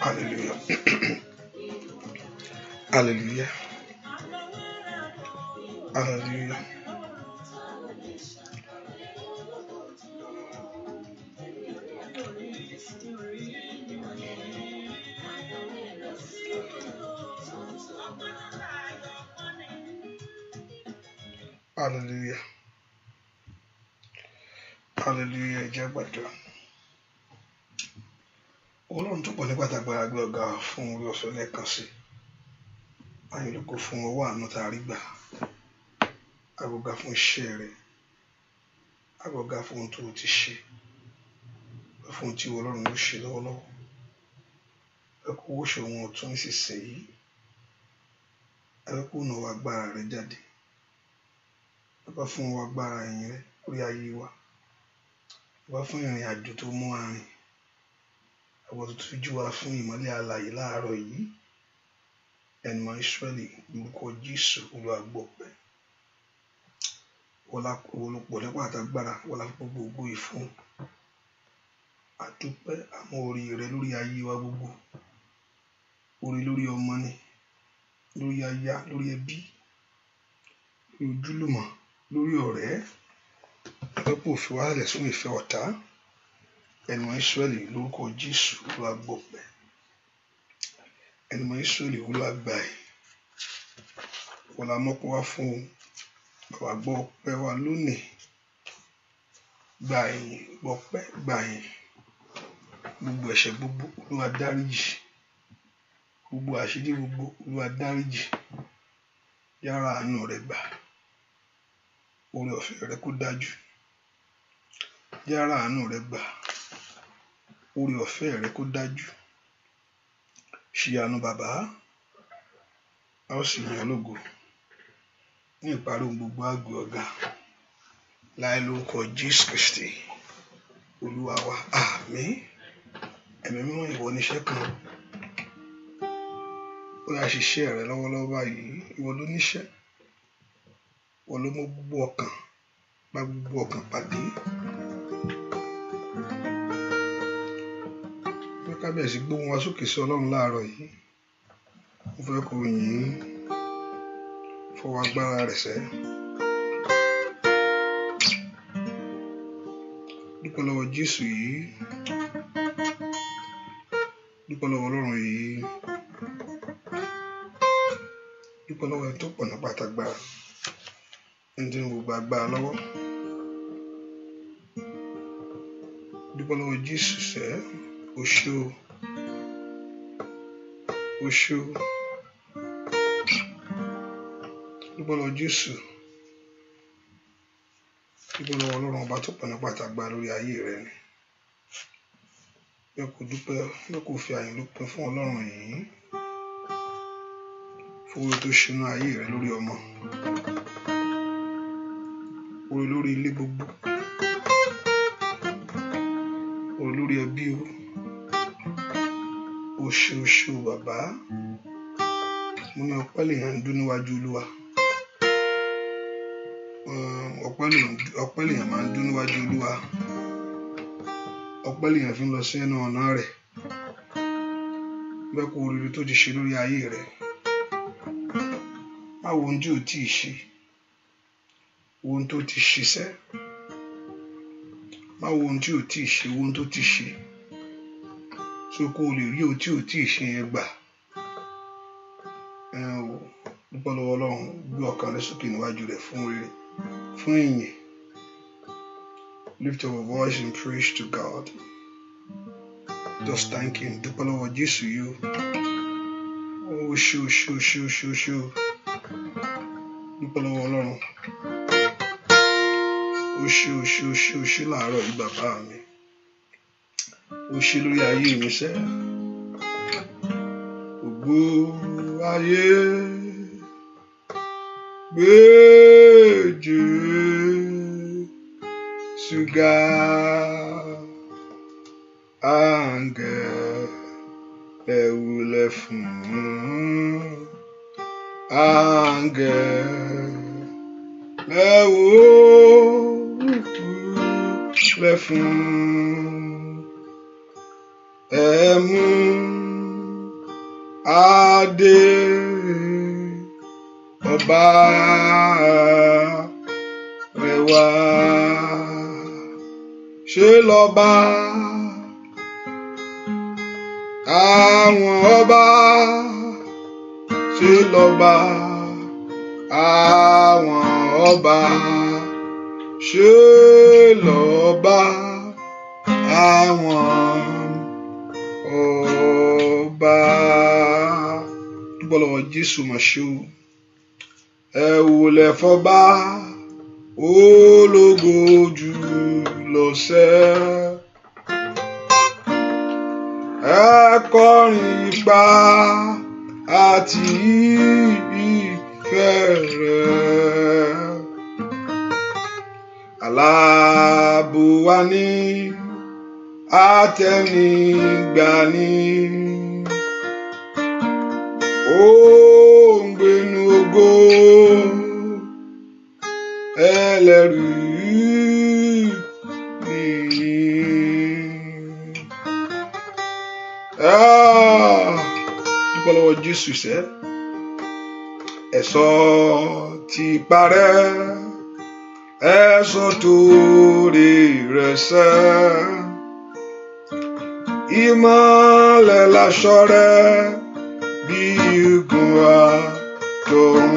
Hallelujah. Hallelujah. Hallelujah. Hallelujah. Hallelujah. Jabata. Ọlọ́run tó pọ̀ nípa tàgbára gbé ọ̀gá fún orí ọ̀fẹ́ lẹ́ẹ̀kan sí. Ayọ̀lógo fún ọwọ́ àánú tá a rí gbà. Agbọ̀gá fún iṣẹ́ rẹ̀. Agbọ̀gá fún ohun tó o ti ṣe. Fún ohun tí Ọlọ́run ló ṣe lọ́wọ́lọ́wọ́. Ẹ kó owó ṣe ohun ọ̀tún nísinsìnyí. Ẹ kó ọ̀nà wa agbára rẹ̀ jáde. Ẹ bá fún wa agbára ẹ̀yìn rẹ̀ lórí ayé wa. Ẹ bá fún ìrìn àjò tó mú àárín. Àwọn tó tún jú wa fún ìmọ́lẹ̀ alààyè láàárọ̀ yìí. Ẹnìmọ̀ Ísírẹ́lì lórúkọ Jésù Olúwa gbọpẹ́. Olùpọ̀ nípa àtàgbára wọ́n la fún gbogbo ìfún. Àdúpẹ́ àmọ́ orí rẹ lórí ayé wa gbogbo. Orí lórí ọmọ ni, lórí aya, lórí ẹbí, lórí ojúlùmọ̀, lórí ọ̀rẹ́. Ẹ̀pẹ́ òfin wa lẹ̀ sún ìfẹ́ ọ̀tá. Ẹnìmọ̀ Ísírẹ́lì lórúkọ Jésù Olúwa gbọpẹ́. Ẹnìmọ̀ Ísírẹ́lì Olúwa gbà ẹ́. Wọ́n la mọ́pọ̀ wá fún un. Bàbá gbọ́ ọpẹ́ wa lónìí. Gbà ẹ̀yìn, gbọpẹ́, gbà ẹ̀yìn. Gbogbo ẹ̀ṣẹ̀ gbogbo Olúwa dáríjì. Gbogbo àṣírí gbogbo Olúwa dáríjì. Yára àánú rẹ gbà. Oore ọ̀fẹ́ rẹ kó dájú. Yára àánú rẹ gbà. Oore ọ̀fẹ́ rẹ kó dájú. ṣìyanu bàbá a ó sì yìn ológo ní ìparí ohun gbogbo àgbè ọ̀gá láì lórúkọ Jésù Kristi Olúwa wa àmín. Ẹ̀mí mímọ́ ìwọ níṣẹ́ kan ó yá ṣiṣẹ́ rẹ lọ́wọ́lọ́wọ́ báyìí. Ìwọ ló níṣẹ́, ìwọ ló mú gbogbo ọkàn bá gbogbo ọkàn pàdé. Kábíyèsí gbóhùn wa sókè sí Ọlọ́run láàárọ̀ yìí. Mo fẹ́ kó yìn fọwọ́ agbára rẹ̀ sẹ́. Dúpẹ́ lọ́wọ́ Jésù yìí, dúpẹ́ lọ́wọ́ Ọlọ́run yìí, dúpẹ́ lọ́wọ́ ẹni tó pọ̀ ní pátágbára, ẹni tí ń gbogbo agbára lọ́wọ́. Dúpẹ́ lọ́wọ́ Jésù sẹ́. O ṣé o, o ṣé o. Dúpẹ́ lọ́wọ́ Jésù, dúpẹ́ lọ́wọ́ Ọlọ́run ọba tó pọ̀ ní pátágbára lórí ayé rẹ ni. Bẹ́ẹ̀ kò dúpẹ́, bẹ́ẹ̀ kò fi àyìn lópin fún Ọlọ́run yìí fún oore tó ṣe nínú ayé rẹ lórí ọmọ, oore lórí ilé gbogbo, oore lórí ẹbí o. O ṣé o bàbá. Mo ní ọpẹ́ lèèyàn ń dún níwájú Olúwa. Ọpẹ́ lèèyàn máa ń dún níwájú Olúwa. Ọpẹ́ lèèyàn fi ń lọ sí ẹnu ọ̀nà rẹ̀. Bẹ́ẹ̀ kó oríire tó ti ṣe lórí ayé rẹ̀. Má wo ohun tí ò tíì ṣe, wo ohun tó ti ṣiṣẹ́. Má wo ohun tí ò tíì ṣe, wo ohun tó ti ṣe. So kó o lè rí ohun tí ò tíì ṣe yẹn gbà. Dúpẹ́ lọ́wọ́ Ọlọ́run, gbé ọkàn rẹ sókè níwájú rẹ̀ fún rere, fún ìyìn. Lift up a voice in praise to God. Just thank Him. Dúpẹ́ lọ́wọ́ Jésù yìí o. O ṣé o ṣé o ṣé o ṣé o ṣé o. Dúpẹ́ lọ́wọ́ Ọlọ́run. O ṣé o ṣé o ṣé o ṣé láàárọ̀ yìí bàbá mi. O ṣé lórí ayé mi sẹ́. Gbogbo ayé gbé Jésù ga, áńgẹ́lì ẹ wólẹ̀ fún, áńgẹ́lì ẹ wólẹ̀ fún. Ẹ mú adé ọba rẹ̀ wá, ṣe lọ́ba àwọn ọba, ṣe lọ́ba àwọn ọba, ṣe lọ́ba àwọn ọba. Dúpẹ́ lọ́wọ́ Jésù mà ṣe o. Ẹ wólẹ̀ fọ́ba ológo jùlọ sẹ́. Ẹ kọrin ipá àti ìfẹ́ rẹ̀. Aláàbò wa ní àtẹnigbani, ó ń gbénu ògo ẹlẹ́rù nìyí. Dúpẹ́ lọ́wọ́ Jésù sẹ́. Ẹ̀san ti parẹ́, ẹ̀san torí rẹ̀ sẹ́. Ìmọ́lẹ̀ láṣọ rẹ̀ bí igun àtọ̀run.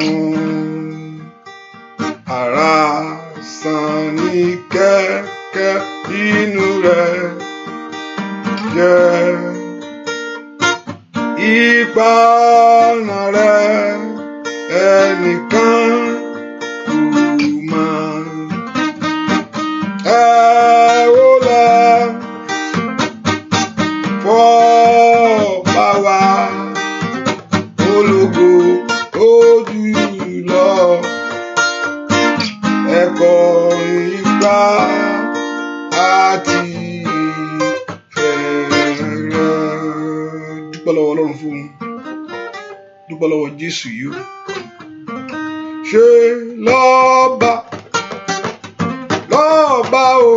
Ara sàn ní kẹ̀kẹ́ inú rẹ̀ jẹ́. Ipa ọ̀nà rẹ̀ ẹnìkan kò mọ̀. Ẹ wólẹ̀ fọ́ba wa dúpẹ́ lọ́wọ́ Ọlọ́run fún dúpẹ́ lọ́wọ́ Jésù yìí o. Ṣé lọ́ba o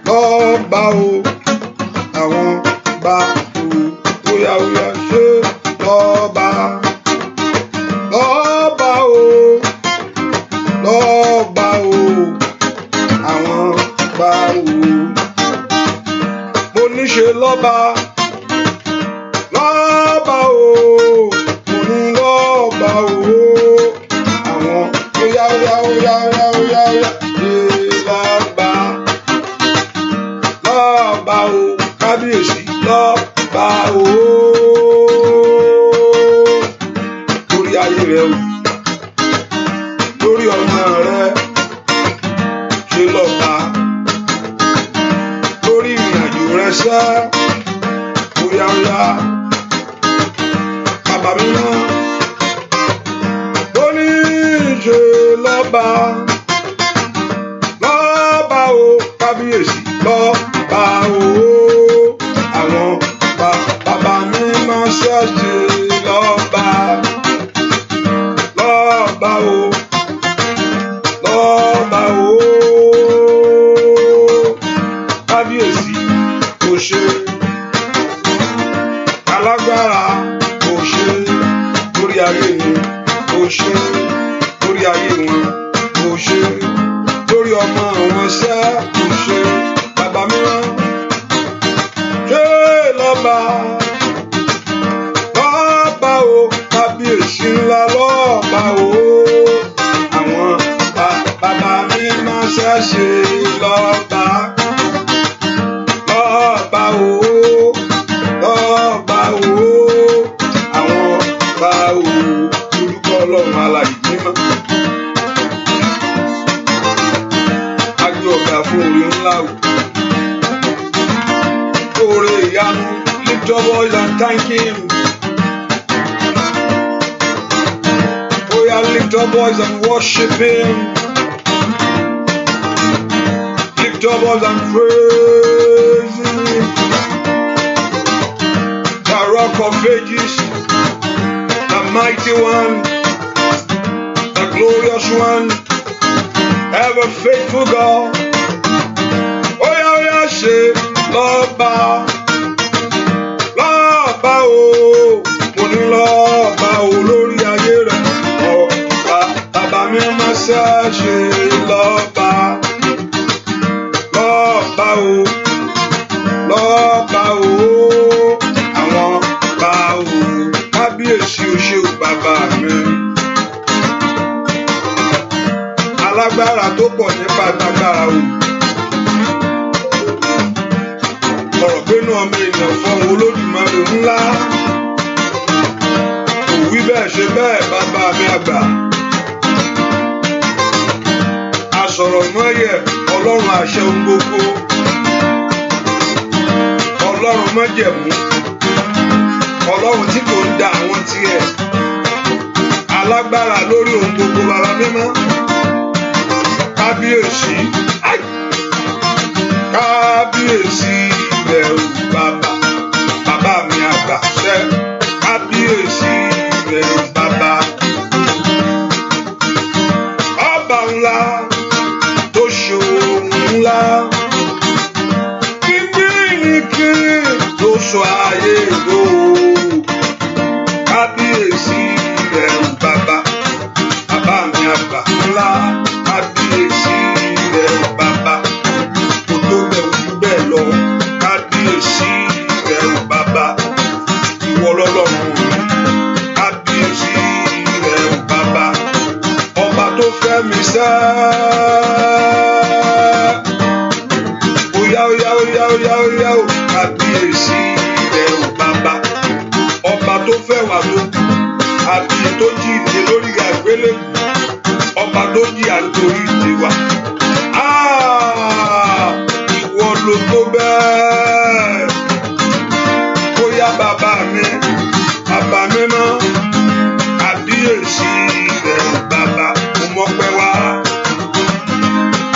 lọ́ba o àwọn bá o óyá ṣé lọ́ba o àwọn bá o. Mo ní ṣe lọ́ba o mo ní lọ́ba o àwọn óyá lọ́ba o kábíyèsí lọ́ba o lórí ayé rẹ o lórí ọmọ rẹ ṣe lọ́ba lórí ìrìn àjò rẹ ṣá óyá bàbá mi náà ó ní ṣe lọ́ba o kábíyèsí lọ́ba o àwọn bàbá mi máa ṣáṣe lọ́ba o kábíyèsí kò ṣe alágbára kò ṣe lórí ayé mi kò ṣe lórí ayé wọn kò ṣe lórí ọmọ wọn ṣá kò ṣe bàbá mìíràn ṣe lọ́ba o kábíyèsí ńlá lọ́ba o àwọn bàbá mi máa ṣáṣe lọ́ba o àwọn bá o orúkọ Ọlọ́run alààyè mímọ́. A gbé ọ̀gá fún oore ńlá o oore ìyanu. Lift your voice and thank him. Oh yeah, lift your voice and worship him. Lift your voice and praise him. The rock of ages, the mighty one, the glorious one, ever faithful God. Oh yeah, ṣe lọ́ba o, mo ní lọ́ba o lórí ayé rẹ̀. Bàbá mi máa ṣe lọ́ba o, àwọn bá o kábíyèsí o ṣé o bàbá mi. Alágbára tó pọ̀ nípa agbára o. Ọ̀rọ̀ gbénú ọmọ ènìyàn fọ́hùn Olódùmarè ńlá. Kò wí bẹ́ẹ̀ ṣe bẹ́ẹ̀ bàbá mi àgbà. Asọ̀rọ̀ mọ́yẹ̀ Ọlọ́run àṣẹ ohun gbogbo. Ọlọ́run májẹ̀mú. Ọlọ́run tí kò ń da àwọn tiẹ̀. Alágbára lórí ohun gbogbo bàbá mímọ́. Kábíyèsí. Kábíyèsí ilẹ̀ o bàbá mi àgbà ṣẹ́. Kábíyèsí ilẹ̀ o bàbá. Ọba ńlá tó ṣòun ńlá. Kíkí tó sọ ayé lò. Kábíyèsí ilẹ̀ o bàbá mi àgbà ńlá. Kábíyèsí ilẹ̀ o bàbá. Kò tó bẹ̀ ojú bẹ́ẹ̀ lọ. Kábíyèsí ilẹ̀ o bàbá. Ìwọ lọ́lọ́run mi. Kábíyèsí ilẹ̀ o bàbá. Ọba tó fẹ́ mi sẹ́. Óyá o. Kábíyèsí ilẹ̀ o bàbá. Ọba tó fẹ́ wà tó kú. Àbí tó jíǹde lórí àgbélébùú. Ọba tó jìyà nítorí tiwa. Ìwọ ló tó bẹ́ẹ̀. Bóyá bàbá mi mọ́. Kábíyèsí ilẹ̀ o bàbá. Mo mọ́pẹ́ wá.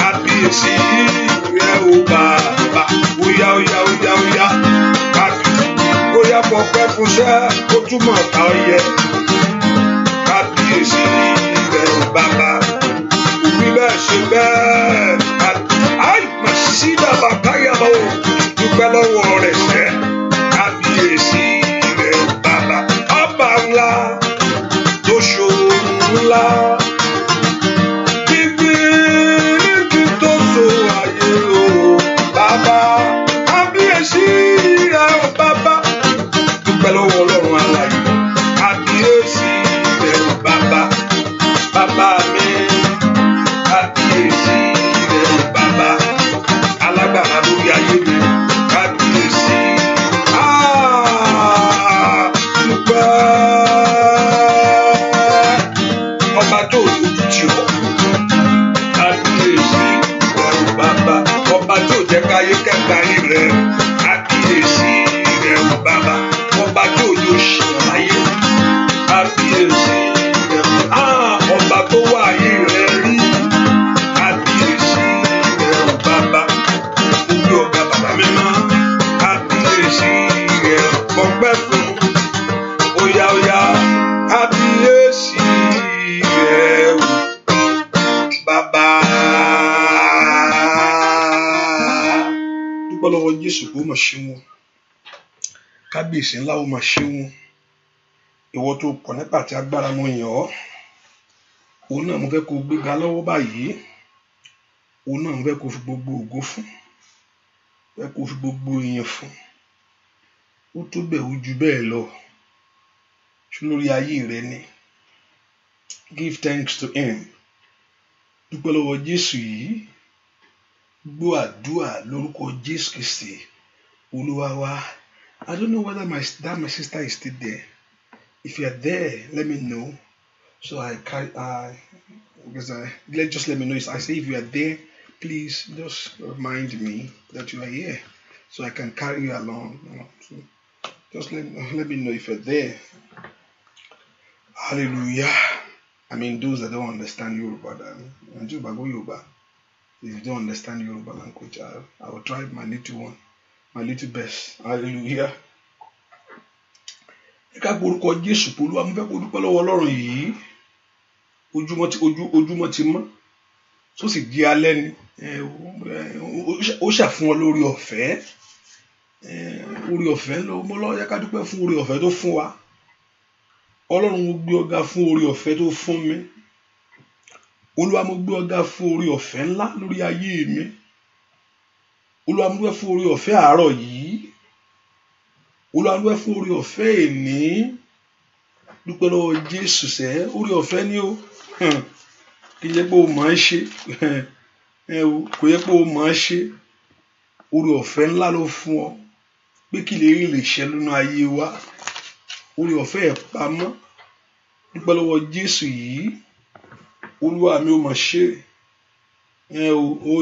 Kábíyèsí ilẹ̀ o bàbá. Óyá. Bóyá fọpẹ́ fún ṣẹ́ ó túmọ̀ ká yẹ kábíyèsí rẹ̀ bàbá òbí bẹ́ẹ̀ ṣe bẹ́ẹ̀ àìmọ̀ sí dàbà káyàbọ̀ dúpẹ́ lọ́wọ́ rẹ̀ ṣẹ́ kábíyèsí rẹ̀ bàbá ọba ńlá tó ṣòro ńlá gbígbí níbi tó so ayé o bàbá kábíyèsí rẹ̀ bàbá dúpẹ́ lọ́wọ́ ọlọ́run alààyè kábíyèsí rẹ̀ bàbá bàbá mi kábíyèsí rẹ̀ bàbá alágbára lórí ayé mi kábíyèsí dúpẹ́ ọba tó lójú tì ọ́ kábíyèsí rẹ̀ bàbá ọba tó jẹ́ káyé kẹ́kàrí rẹ̀ kábíyèsí rẹ̀ bàbá ọba tó yóò ṣe láyé kábíyèsí rẹ̀ ọba tó wà ayé rẹ̀ rí kábíyèsí rẹ̀ bàbá ojú ọ̀gá bàbá mi mọ́ kábíyèsí rẹ̀ ọpẹ́ fún óyá kábíyèsí rẹ̀ bàbá. Dúpẹ́ lọ́wọ́ Jésù kó máa ṣe wọn kábíyèsí ńlá ó máa ṣe wọn ìwọ tó pọ̀ nípa àti agbára mo yàn ọ́ òun náà mo fẹ́ kó gbéga lọ́wọ́ báyìí òun náà mo fẹ́ kó fi gbogbo ògo fún fẹ́ kó fi gbogbo ìyìn fún ó tó bẹ̀ ó ju bẹ́ẹ̀ lọ ṣú lórí ayé rẹ ni give thanks to him dúpẹ́ lọ́wọ́ Jésù yìí gbọ́ àdúrà lórúkọ Jésù Kristi Olúwa wa. I don't know whether my sister is still there. If you are there, let me know. So just let me know. I say if you are there, please just remind me that you are here, so I can carry you along. So just let me know if you're there. Hallelujah. I mean, those that don't understand Yoruba, if you don't understand Yoruba language, I will try my little best. Hallelujah. Ká porúkọ Jésù Olúwa mo fẹ́ kó dúpẹ́ lọ́wọ́ Ọlọ́run yìí ojúmọ́ ti mọ́ tó sì di alẹ́ ni ó ṣàfún ọ lórí ọ̀fẹ́ lọ yẹ ká dúpẹ́ fún orí ọ̀fẹ́ tó fún wa. Ọlọ́run mo gbé ọ̀gá fún orí ọ̀fẹ́ tó fún mi. Olúwa mo gbé ọ̀gá fún orí ọ̀fẹ́ ńlá lórí ayé mi. Olúwa mo gbé fún orí ọ̀fẹ́ àárọ̀ yìí. Olúwa mo gbé fún orí ọ̀fẹ́ èní. Dúpẹ́ lọ́wọ́ Jésù sẹ́ orí ọ̀fẹ́ ni ó kì í yẹ pé o máa ń ṣe kò yẹ pé o máa ń ṣe orí ọ̀fẹ́ ńlá ló fún ọ pé kí lè rí lè ṣẹ nínú ayé wa orí ọ̀fẹ́ ẹ̀ pamọ́. Dúpẹ́ lọ́wọ́ Jésù yìí Olúwa mi ò máa ṣe ó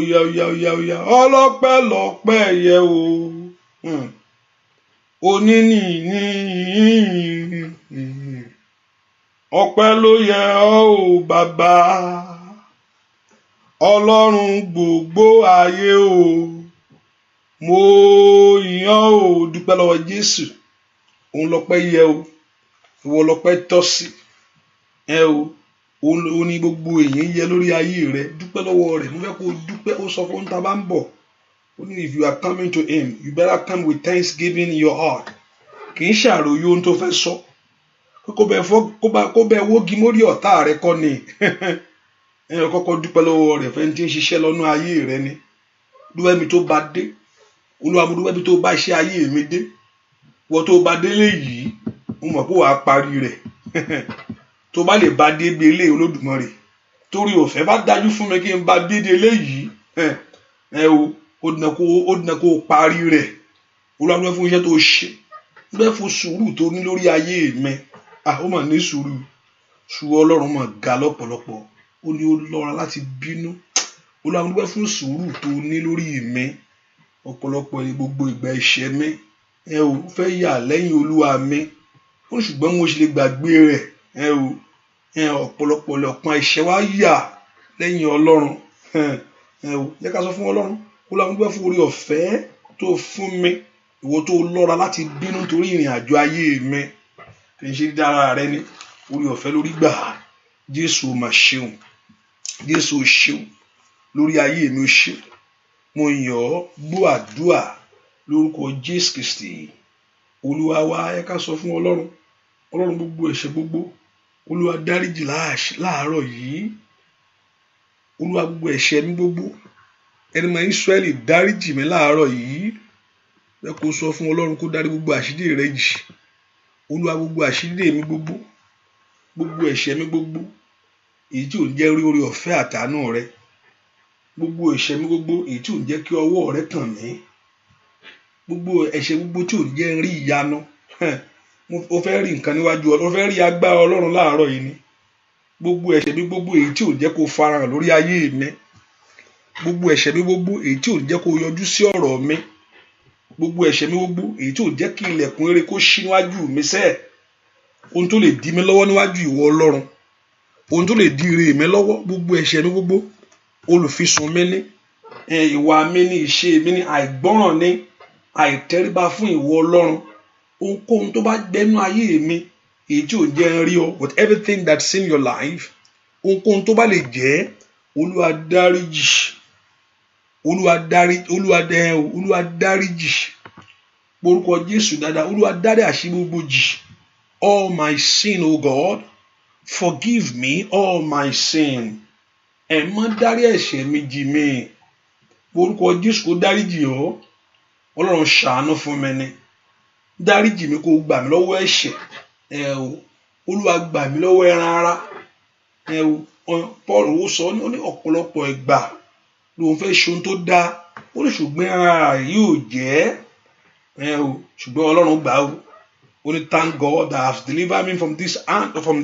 yá ọlọ́pẹ́ lọ́pẹ́ yẹ o oníní ọpẹ́ ló yẹ ọ́ o bàbá Ọlọ́run gbogbo ayé o mo yàn o. Dúpẹ́ lọ́wọ́ Jésù òun lọ́pẹ́ yẹ o ìwọ lọ́pẹ́ tọ́ sí òun ní gbogbo èyàn yẹ lórí ayé rẹ. Dúpẹ́ lọ́wọ́ rẹ̀ mo fẹ́ kó dúpẹ́ ó sọ fún ta bá ń bọ̀ ó ní if you are coming to him you better come with thanksgiving in your heart. Kì í ṣàròyé ohun tó fẹ́ sọ kó bẹ wógi mórí ọ̀tá rẹ kọ́ ni kọ́kọ́ dúpẹ́ lọ́wọ́ rẹ̀ fẹ́ tí ń ṣiṣẹ́ lọ́nà ayé rẹ ni. Dúpẹ́ mi tó bá dé Olúwa mo dúpẹ́ mi tó bá iṣẹ́ ayé mi dé wọ́n tó bá délé yìí mo mọ̀ pé wàá parí rẹ̀ tó bá lè bá dé bí ilé Olódùmarè torí òfẹ́ bá dájú fún mi kí n bá dé ilé yìí ó dìnnà kó parí rẹ̀. Olúwa mo dúpẹ́ fún iṣẹ́ tó ṣe mo dúpẹ́ fún sùúrù tó ní lórí ayé mi ó mà ní sùúrù Ọlọ́run mà ga lọ́pọ̀lọpọ̀ ó ní ó lọ́ra láti bínú. Olúwa mo dúpẹ́ fún sùúrù tó ní lórí mi ọ̀pọ̀lọpọ̀ ní gbogbo ìgbà ẹ̀ṣẹ̀ mi fẹ́ yà lẹ́yìn Olúwa mi ó ní ṣùgbọ́n mo ṣe lè gbàgbé rẹ̀ ọ̀pọ̀lọpọ̀ lọ́pọ̀ ẹ̀ṣẹ̀ wa yà lẹ́yìn Ọlọ́run. Jẹ́ ká sọ fún Ọlọ́run Olúwa mo dúpẹ́ fún orí ọ̀fẹ́ tó fún mi ìwọ tó lọ́ra láti bínú torí ìrìn àjò ayé mi kì í ṣe dára rẹ ní orí ọ̀fẹ́ lórí gbà. Jésù mà ṣeun, Jésù ṣeun lórí ayé mi ó ṣe. Mo yàn ọ́, gbọ́ àdúà lórúkọ Jésù Kristi Olúwa wa. Ẹ ká sọ fún Ọlọ́run, Ọlọ́run gbogbo ẹ̀ṣẹ̀ gbogbo Olúwa dáríjì láàárọ̀ yìí. Olúwa gbogbo ẹ̀ṣẹ̀ mi gbogbo, ẹni mọ Ísírẹ́lì dáríjì mi láàárọ̀ yìí. Ẹ kó sọ fún Ọlọ́run kó dárí gbogbo àṣírí rẹ jì. Olúwa gbogbo àṣírí mi gbogbo, gbogbo ẹ̀ṣẹ̀ mi gbogbo èyí tí ò ń jẹ́ rí oore ọ̀fẹ́ àtàánú rẹ, gbogbo ẹ̀ṣẹ̀ mi gbogbo èyí tí ò ń jẹ́ kí ọwọ́ rẹ kàn mí, gbogbo ẹ̀ṣẹ̀ gbogbo tí ò ń jẹ́ rí ìyanu. Mo fẹ́ rí nǹkan níwájú Ọlọ́run, mo fẹ́ rí agbára Ọlọ́run láàárọ̀ yìí ni. Gbogbo ẹ̀ṣẹ̀ mi gbogbo èyí tí ò ń jẹ́ kó farahàn lórí ayé mi, gbogbo ẹ̀ṣẹ̀ mi gbogbo èyí tí ò ń jẹ́ kó yọjú sí ọ̀rọ̀ mi, gbogbo ẹ̀ṣẹ̀ mi gbogbo èyí tí ò ń jẹ́ kí ilẹ̀kùn rere kó ṣí níwájú mi sẹ́ẹ̀. Ohun tó lè dí mi lọ́wọ́ níwájú ìwọ Ọlọ́run, ohun tó lè dí ire mi lọ́wọ́, gbogbo ẹ̀ṣẹ̀ mi gbogbo olùfisùn mi ní, ìwà mi ní, ìṣe mi ní, àìgbọ́ràn ní, àìtẹríba fún ìwọ Ọlọ́run. Ohunkóhun tó bá gbẹ́nu ayé mi èyí tí ò ń jẹ́ rí ọ, with everything that's in your life, ohunkóhun tó bá lè jẹ́, Olúwa dáríjì, Olúwa dáríjì orúkọ Jésù dáadáa. Olúwa dárí àṣírí gbogbo jì. All my sin, O God, forgive me all my sin. Ẹ má dárí ẹ̀ṣẹ̀ mi jì mí. Orúkọ Jésù kó dáríjì ọ́. Ọlọ́run ṣàánú fún mi ni. Dáríjì mi kó gbà mí lọ́wọ́ ẹ̀ṣẹ̀. Olúwa gbà mí lọ́wọ́ ẹran ara. Paul ó sọ ní ọ̀pọ̀lọpọ̀ ìgbà lòun fẹ́ ṣe ohun tó dáa. Ó ní ṣùgbọ́n ẹran ara yóò jẹ́. Ṣùgbọ́n Ọlọ́run gbà ó. Ó ní thank God that has delivered me from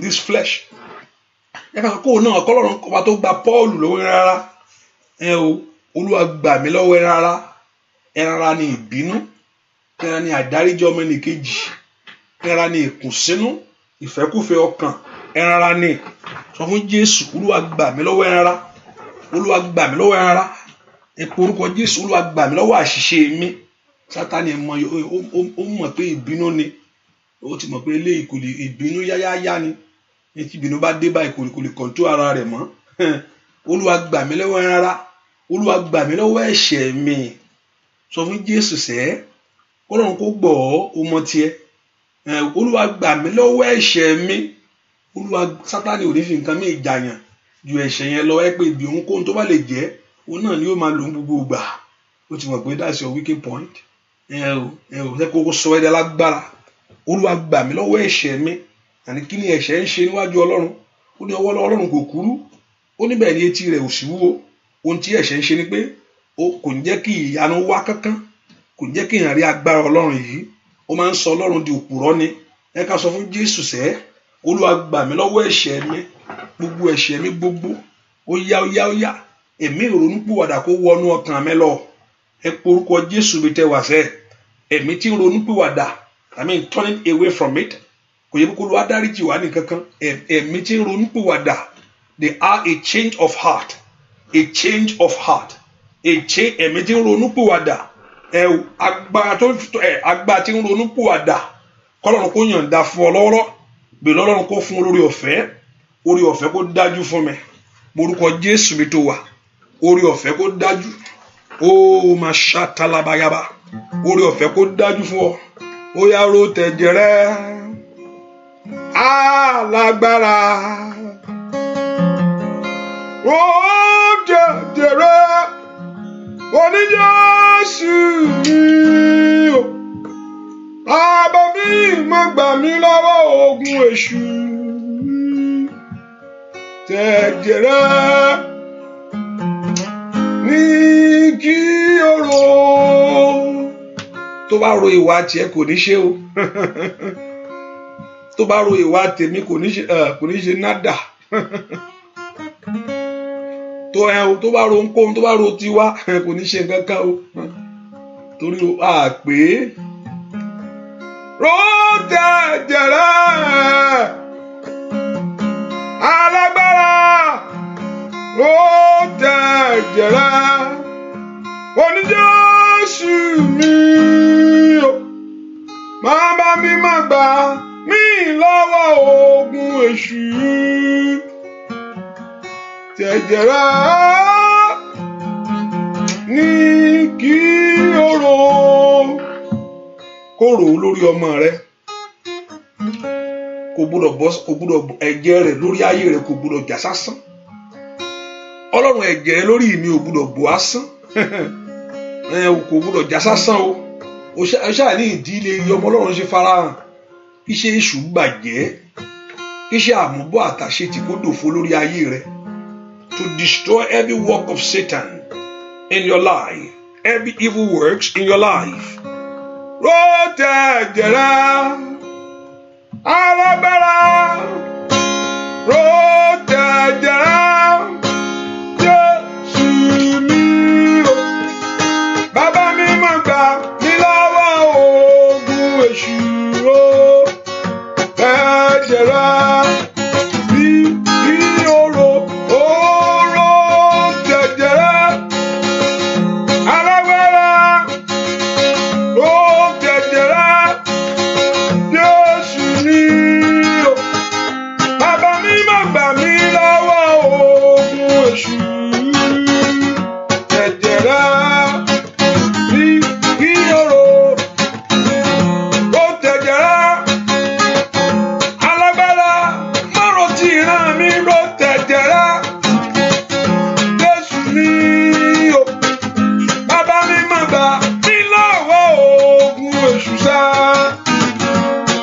this flesh. Ẹ ká sọ kó náà kọ́lọ́run kọ́ba tó gba Paul lọ́wọ́ ẹran ara. Olúwa gbà mí lọ́wọ́ ẹran ara. Ẹran ara ni ìbínú, ẹran ni àdáríjì ọmọnìkejì, ẹran ni ìkùnsínú, ìfẹ́kúfẹ́ ọkàn, ẹran ara ni. Sọ fún Jésù, Olúwa gbà mí lọ́wọ́ ẹran ara. Olúwa gbà mí lọ́wọ́ ẹran ara. Ẹ pe orúkọ Jésù, Olúwa gbà mí lọ́wọ́ àṣìṣe mi. Sátánì ó mọ̀ pé ìbínú ni. Ó ti mọ̀ pé eléyìí kò lè, ìbínú yáyáyá ni. Tí ìbínú bá dé báyìí kò lè kọ̀ǹtó ara rẹ̀ mọ́. Olúwa gbà mí lọ́wọ́ ẹran ara. Olúwa gbà mí lọ́wọ́ ẹ̀ṣẹ̀ mi. Sọ fún Jésù sẹ́, Ọlọ́run kó gbọ́ ọ mọ tiẹ̀. Olúwa gbà mí lọ́wọ́ ẹ̀ṣẹ̀ mi. Olúwa, Sátánì ò ní fi nǹkan mí ìjàyàn ju ẹ̀ṣẹ̀ yẹn lọ. Ẹ pé ibi ohunkóhun tó bá lè jẹ́, òun náà ni yóò máa lò ń gbogbo ìgbà. Ó ti mọ̀ pé that's your weak point. Ṣé kókó sọ ẹ́ dá lágbára. Olúwa gbà mí lọ́wọ́ ẹ̀ṣẹ̀ mi. Àní kí ni ẹ̀ṣẹ̀ ń ṣe níwájú Ọlọ́run? Ó ní ọwọ́ Ọlọ́run kò kúrú. Ó ní bẹ́ẹ̀ ni etí rẹ̀ ò sì wúwo. Ohun tí ẹ̀ṣẹ̀ ń ṣe ni pé kò ní jẹ́ kí ìyanu wá kánkán, kò ní jẹ́ kí èèyàn rí agbára Ọlọ́run yìí. Ó máa ń sọ Ọlọ́run di òpùrọ́ ni. Ẹ ká sọ fún Jésù sẹ́, Olúwa gbà mí lọ́wọ́ ẹ̀ṣẹ̀ mi, gbogbo ẹ̀ṣẹ̀ mi gbogbo. Ó yá ẹ̀mí ìrònúpìwàdà kó wọnú ọkàn mi lọ. Ẹ pe orúkọ Jésù bí tẹ wá sẹ́, ẹ̀mí tí ń ronúpìwàdà, turning away from it. Kò yẹ kó Olúwa dáríjì wá ní kankan. Ẹ̀mí tí ń ronúpìwàdà, they are a change of heart, a change of heart, ẹ̀mí tí ń ronúpìwàdà. Agbára tí ń ronúpìwàdà, kọ́lọ́run kó yọ̀ǹda fún ọ lọ́wọ́lọ́. Bẹ̀ lọ́lọ́run kó fún olórí ọ̀fẹ́ kó dájú fún mi. Orúkọ Jésù mi tó wà, orí ọ̀fẹ́ kó dájú. Ó máa ṣàtàlábáyábá, orí ọ̀fẹ́ kó dájú fún ọ. Ó yá ro tẹ̀jẹ̀ rẹ, alágbára. Ó tẹ̀jẹ̀ rẹ, oní Jésù mi o. Bàbá mi má gbà mí lọ́wọ́ ogun èṣù. Tẹ̀jẹ̀ rẹ ní kí o rò. Tó bá ro ìwà tiẹ̀ kò ní ṣe o. Tó bá ro ìwà tèmi kò ní ṣe nádà. Tó bá ro ohunkóhun, tó bá ro tiwa kò ní ṣe nǹkan kan o. Torí o pé ro tẹ̀jẹ̀ rẹ, alágbára. Ro tẹ̀jẹ̀ rẹ, oní Jésù mi o. mi má gbà mí lọ́wọ́ ogun èṣù tẹ̀jẹ̀ rẹ̀ ní kí o rò kó rò lórí ọmọ rẹ kò gbúdọ̀ ẹ̀jẹ̀ rẹ̀ lórí ayé rẹ̀ kò gbúdọ̀ jà sásán. Ọlọ́run ẹ̀jẹ̀ lórí mi ò gbúdọ̀ bò asán kò gbúdọ̀ jà sásán o ṣáà ní ìdílé ọmọ Ọlọ́run ṣe farahàn iṣẹ́ èṣù bàjẹ́ iṣẹ́ àmúbọ̀ àtàṣe tí kò dòfo lórí ayé rẹ̀ to destroy every work of Satan in your life, every evil works in your life. Ró tẹ̀jẹ̀ rẹ̀ alágbára ró tẹ̀jẹ̀ rẹ̀ Jésù mi o bàbá mi má gbà mí lọ́wọ́ ogun èṣù o tẹ̀jẹ̀ rẹ̀ bí oró tẹ̀jẹ̀ rẹ̀ alágbára ró tẹ̀jẹ̀ rẹ̀ Jésù mi o bàbá mi má gbà mí lọ́wọ́ ogun èṣù tẹ̀jẹ̀ rẹ̀ bí oró tẹ̀jẹ̀ rẹ̀ alágbára márùn tí ìran mi ró tẹ̀jẹ̀ rẹ̀ Jésù mi o bàbá mi má gbà mí lọ́wọ́ ogun èṣù sá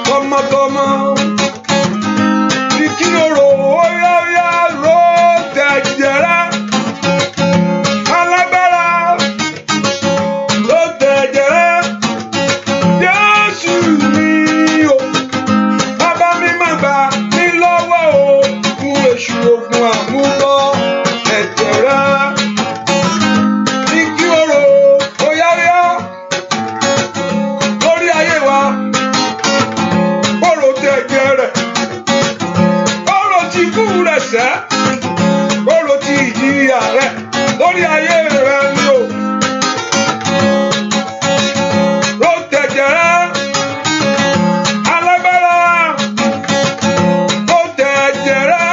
tọmọtọmọ ní kí o rò óyá ró tẹ̀jẹ̀ rẹ̀ alágbára ró tẹ̀jẹ̀ rẹ̀ Jésù mi o bàbá mi má gbà mí lọ́wọ́ ogun èṣù ogun àmúbọ̀ ẹ̀jẹ̀ rẹ̀ ní kí o rò óyá lórí ayé wa kóró tẹ̀jẹ̀ rẹ̀ kóró ti kú rẹ̀ sẹ́ kóró ti ìjìyà rẹ̀ lórí ayé rẹ̀ ni o ró tẹ̀jẹ̀ rẹ̀ alágbára ró tẹ̀jẹ̀ rẹ̀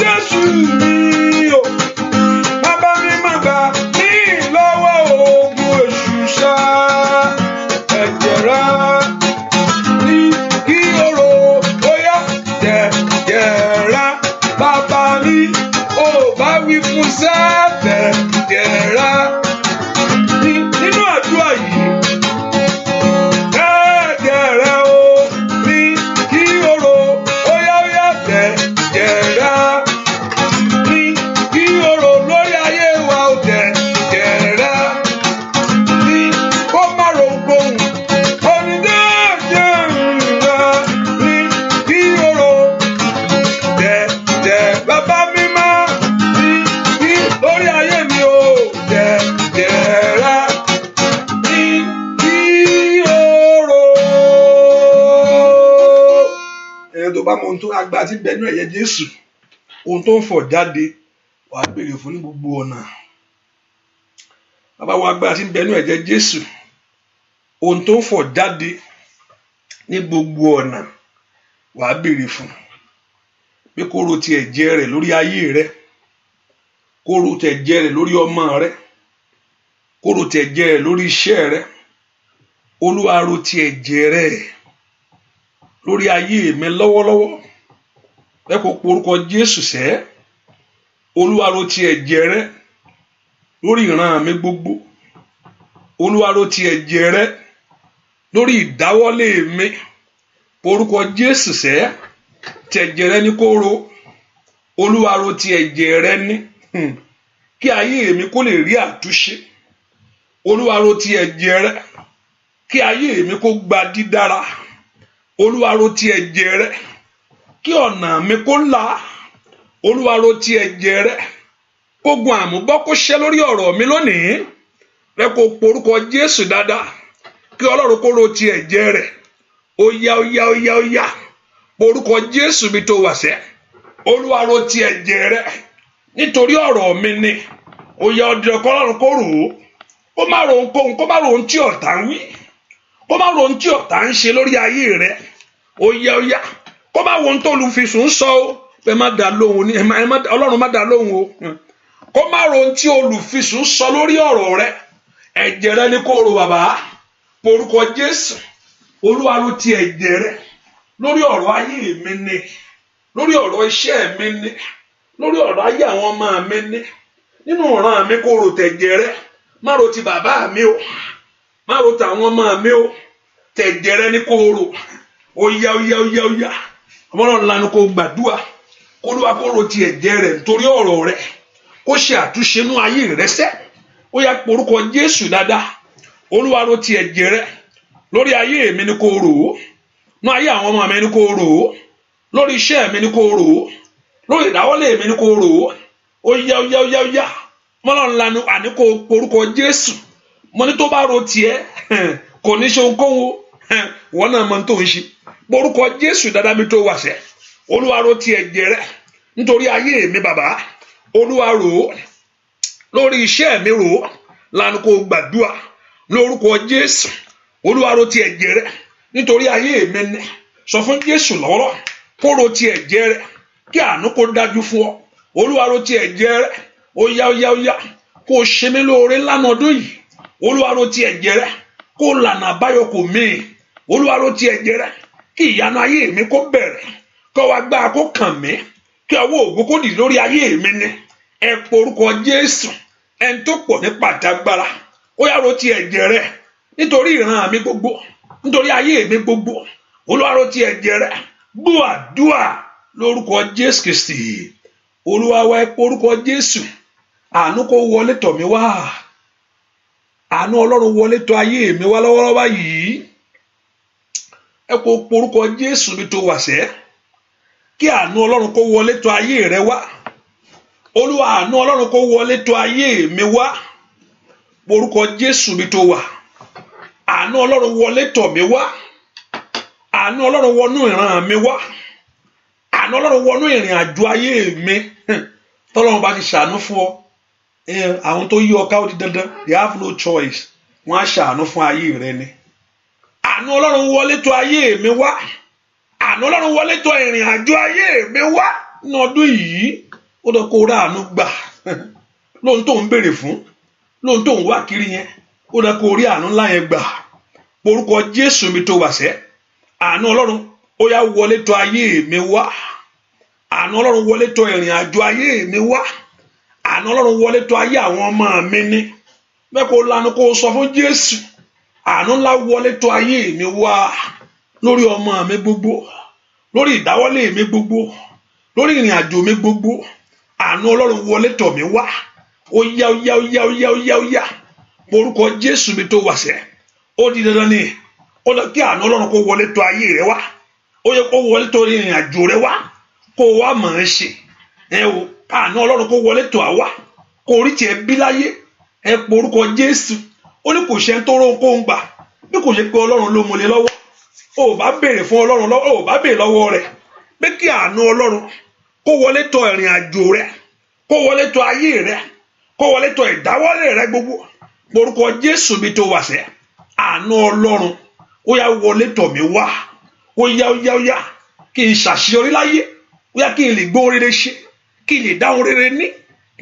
Jésù mi o bàbá mi má gbà mí lọ́wọ́ ogun èṣù sá ẹ̀jẹ̀ rẹ̀ ní kí o rò óyá tẹ̀jẹ̀ rẹ̀ bàbá mi ò bá wí fún sẹ́ tẹ̀jẹ̀ rẹ̀ nínú àdúrà yìí tẹ̀jẹ̀ rẹ̀ o ní kí o rò óyá tẹ̀jẹ̀ rẹ̀ ní kí o rò lórí ayé wa o tẹ̀jẹ̀ rẹ̀ ní kó má ro gbóhùn onídẹ̀ẹ́jẹ̀ rẹ̀ ní kí o rò tẹ̀jẹ̀ bàbá mi má ní kí lórí ayé mi o tẹ̀jẹ̀ rẹ̀ ní kí o rò. Tó bá mọ ohun tó agbára tí bẹnu ẹ̀yẹ Jésù ohun tó ń fọ̀ jáde wàá béèrè fún ní gbogbo ọ̀nà. Bàbá wa agbára tí bẹnu ẹ̀jẹ̀ Jésù ohun tó ń fọ̀ jáde ní gbogbo ọ̀nà wàá béèrè fún pé kó ro ti ẹ̀jẹ̀ rẹ̀ lórí ayé rẹ̀ kó ro ti ẹ̀jẹ̀ rẹ̀ lórí ọmọ rẹ̀ kó ro ti ẹ̀jẹ̀ rẹ̀ lórí iṣẹ́ rẹ̀ Olúwa ro ti ẹ̀jẹ̀ rẹ̀ lórí ayé mi lọ́wọ́lọ́wọ́ ẹ kò porúkọ Jésù sẹ́ Olúwa ro ti ẹ̀jẹ̀ rẹ̀ lórí ìran mi gbogbo Olúwa ro ti ẹ̀jẹ̀ rẹ̀ lórí ìdáwọ́lé mi porúkọ Jésù sẹ́ tẹ̀jẹ̀ rẹ̀ ní kó ro Olúwa ro ti ẹ̀jẹ̀ rẹ̀ ní kí ayé mi kó lè rí àtúnṣe Olúwa ro ti ẹ̀jẹ̀ rẹ̀ kí ayé mi kó gba dídára Olúwa ro ti ẹ̀jẹ̀ rẹ̀ kí ọ̀nà mi kó là Olúwa ro ti ẹ̀jẹ̀ rẹ̀ kógun àmúbọ́ kó ṣẹ́ lórí ọ̀rọ̀ mi lónìí rẹ kó porúkọ Jésù dáadáa kí Ọlọ́run kó ro ti ẹ̀jẹ̀ rẹ̀ ó yá porúkọ Jésù bí tó wà sẹ́ Olúwa ro ti ẹ̀jẹ̀ rẹ̀ nítorí ọ̀rọ̀ mi ni ó yá ọdún ọkọ Ọlọ́run kó rò ó kó má ro ohunkóhun kó má ro ohun tí ọ̀tá ń wí kó má ro ohun tí ọ̀tá ń ṣe lórí ayé rẹ ó yá kó má wo ohun tó olùfisùn sọ ó ẹ má dá lóhùn ní Ọlọ́run má dá lóhùn o kó má ro ohun tí olùfisùn sọ lórí ọ̀rọ̀ rẹ ẹ̀jẹ̀ rẹ ní kó ro bàbá porúkọ Jésù Olúwa ló ti ẹ̀jẹ̀ rẹ lórí ọ̀rọ̀ ayé mi ni lórí ọ̀rọ̀ iṣẹ́ mi ni lórí ọ̀rọ̀ ayé àwọn ọmọ mi ni nínú ọ̀ràn mi kó ro tẹ̀jẹ̀ rẹ má ro ti bàbá mi o má ro tàwọn ọmọ mi o tẹ̀jẹ̀ rẹ ní kó ro ó yá ọmọlọ́run lanu kó gbàdúrà kó Olúwa kó ro ti ẹ̀jẹ̀ rẹ nítorí ọ̀rọ̀ rẹ kó ṣe àtúnṣe nú ayé rẹ sẹ́ ó yá porúkọ Jésù dáadáa Olúwa ro ti ẹ̀jẹ̀ rẹ lórí ayé mi ní kó ro ó nú ayé àwọn ọmọ mi ní kó ro ó lórí iṣẹ́ mi ní kó ro ó lórí ìdáwọ́lé mi ní kó ro ó yá ọmọlọ́run lanu àní kó porúkọ Jésù mo ní tó bá ro tiẹ̀ kò ní ṣe ohunkóhun wọn náà mọ tó ń ṣe porúkọ Jésù dáadáa mi tó wà sẹ́ Olúwa ro ti ẹ̀jẹ̀ rẹ nítorí ayé mi bàbá Olúwa ro ó lórí iṣẹ́ mi ro ó lanu kó gbàdúrà lórúkọ Jésù Olúwa ro ti ẹ̀jẹ̀ rẹ nítorí ayé mi ní sọ fún Jésù lọ́wọ́ kó ro ti ẹ̀jẹ̀ rẹ kí àánú kó dájú fún ọ Olúwa ro ti ẹ̀jẹ̀ rẹ ó yá kó ṣe mí lóore lánàá ọdún yìí Olúwa ro ti ẹ̀jẹ̀ rẹ kó lànà àbáyọ kò mí Olúwa ro ti ẹ̀jẹ̀ rẹ kí ìyanu ayé mi kó bẹ̀rẹ̀ kó wá gbá kó kàn mí kí ọwọ́ ògo kó dì lórí ayé mi ní ẹ porúkọ Jésù ẹni tó pọ̀ ní pàtàgbára ó yá ro ti ẹ̀jẹ̀ rẹ nítorí ìran mi gbogbo nítorí ayé mi gbogbo Olúwa ro ti ẹ̀jẹ̀ rẹ gbọ́ àdúà lórúkọ Jésù Kristi Olúwa wa ẹ porúkọ Jésù àánú kó wọlé tọ̀ mí wá àánú Ọlọ́run wọlé tọ̀ ayé mi wá lọ́wọ́lọ́wọ́ yìí ẹ kó porúkọ Jésù bí tó wà sẹ́ kí àánú Ọlọ́run kó wọlé tọ̀ ayé rẹ wá Olúwa àánú Ọlọ́run kó wọlé tọ̀ ayé mi wá porúkọ Jésù bí tó wà àánú Ọlọ́run wọlé tọ̀ mí wá àánú Ọlọ́run wọnú ìran mi wá àánú Ọlọ́run wọnú ìrìn àjò ayé mi tọ́lọ́run bá ti ṣàánú fún ọ àwọn tó yí ọ ká ó di dandan they have no choice wọ́n á ṣàánú fún ayé rẹ ni àánú Ọlọ́run wọlé tọ̀ ayé mi wá àánú Ọlọ́run wọlé tọ̀ ìrìn àjò ayé mi wá ní ọdún yìí ó dọ̀ kó rà àánú gbà lóhun tó ń béèrè fún lóhun tó ń wá kiri yẹn ó dọ̀ kó rí àánú ńlá yẹn gbà porúkọ Jésù mi tó wà sẹ́ àánú Ọlọ́run ó yá wọlé tọ̀ ayé mi wá àánú Ọlọ́run wọlé tọ̀ ìrìn àjò ayé mi wá àánú Ọlọ́run wọlé tọ̀ ayé àwọn ọmọ mi ní bẹ́ẹ̀ kó lanu kó sọ fún Jésù àánú ńlá wọlé tọ̀ ayé mi wá lórí ọmọ mi gbogbo lórí ìdáwọ́lé mi gbogbo lórí ìrìn àjò mi gbogbo àánú Ọlọ́run wọlé tọ̀ mí wá ó yá porúkọ Jésù mi tó wà sẹ́ ó di dandan ni ó lọ kí àánú Ọlọ́run kó wọlé tọ̀ ayé rẹ wá ó yẹ kó wọlé tọ̀ ìrìn àjò rẹ wá kó wá mọ̀ ẹ́ ṣe àánú Ọlọ́run kó wọlé tọ̀ àwa kó rí tiẹ̀ bí láyé ẹ porúkọ Jésù ó ní kò ṣe ń tó róhun kó ń gbà bí kò ṣe pé Ọlọ́run ló mú lé lọ́wọ́ ó bá béèrè fún Ọlọ́run lọ́wọ́ ó bá béèrè lọ́wọ́ rẹ̀ pé kí àánú Ọlọ́run kó wọlé tọ̀ ìrìn àjò rẹ kó wọlé tọ̀ ayé rẹ kó wọlé tọ̀ ìdáwọ́lé rẹ gbogbo porúkọ Jésù bí tó wà sẹ́ àánú Ọlọ́run ó yá wọlé tọ̀ mí wá ó yá kí n ṣàṣeyọrí láyé ó yá kí n lè gbóhùn rere ṣe kí n lè dáhùn rere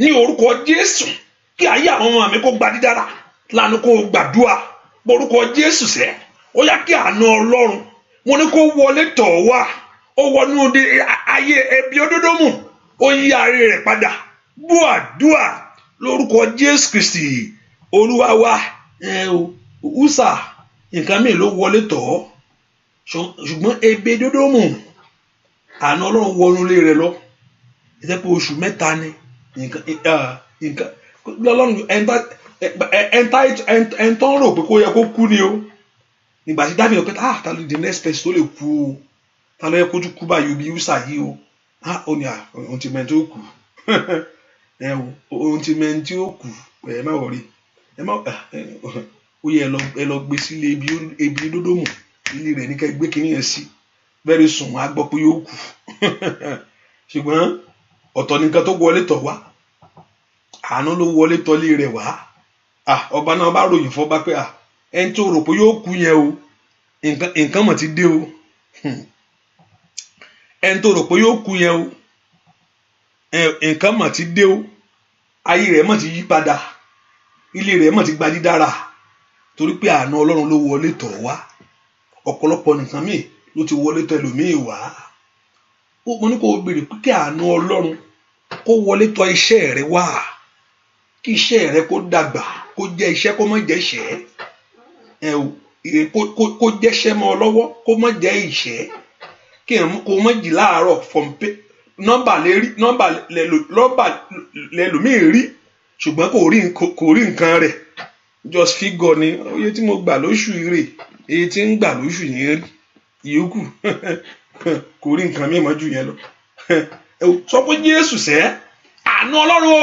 ní orúkọ Jésù kí ayé àwọn ọmọ mi kó gba dídára lánàá kó gbàdúrà porúkọ Jésù sẹ́ ó yá kí àánú Ọlọ́run mo ní kó wọlé tọ̀ wá ó wọnú ayé ẹbí Ódódómù ó yí ayé rẹ̀ padà gbọ́ àdúà lórúkọ Jésù Kristi Olúwa wa Úsà nǹkan mi ló wọlé tọ̀ ṣùgbọ́n ẹbí Ódódómù àánú Ọlọ́run wọnú ilé rẹ̀ lọ ìjẹ́ pé oṣù mẹ́ta ni nǹkan Ọlọ́run ẹ̀ńtọ́ rò pé kó yẹ kó kú ni o nígbà tí Dáfídì pé ta ló di next person tó lè kú o ta ló yẹ kó tún kú báyìí bí Úsà yìí o ó ní ohun tí mẹ́ni tí ó kù ohun tí mẹ́ni tí ó kù ẹ má wọrí ó yẹ ẹ lọ gbé sílé ebi Ódódómù ilé rẹ̀ ní ká gbé kinní yẹn sí very soon á gbọ́ pé yóò kù ṣùgbọ́n ọ̀tọ̀ nìkan tó wọlé tọ̀ wá àánú ló wọlé tọ́lé rẹ̀ wá ọba náà bá ròyìn fọba pé ẹni tó rò pé yóò kú yẹn o nǹkan mọ̀ ti dé o ẹni tó rò pé yóò kú yẹn o nǹkan mọ̀ ti dé o ayé rẹ̀ mọ̀ ti yí padà ilé rẹ̀ mọ̀ ti gba dídára torí pé àánú Ọlọ́run ló wọlé tọ̀ wá ọ̀pọ̀lọpọ̀ nǹkan míì ló ti wọlé tọ̀ ẹlòmíì wá mo ní kó o béèrè pé kí àánú Ọlọ́run kó wọlé tọ̀ iṣẹ́ rẹ wá kí iṣẹ́ rẹ kó dàgbà kó jẹ́ iṣẹ́ kó má jẹ́ ìṣẹ́ kó jẹ́ṣẹ́ mọ́ ọ lọ́wọ́ kó má jẹ́ ìṣẹ́ kí kó má jí láàárọ̀ nọ́mbà lẹ́lòmíì rí ṣùgbọ́n kò rí nǹkan rẹ̀ just figure ni oye tí mo gbà lóṣù ire èyí tí ń gbà lóṣù yẹn rí ìyókù kò rí nǹkan mímọ́ jù yẹn lọ sọ pé Jésù sẹ́ àánú Ọlọ́run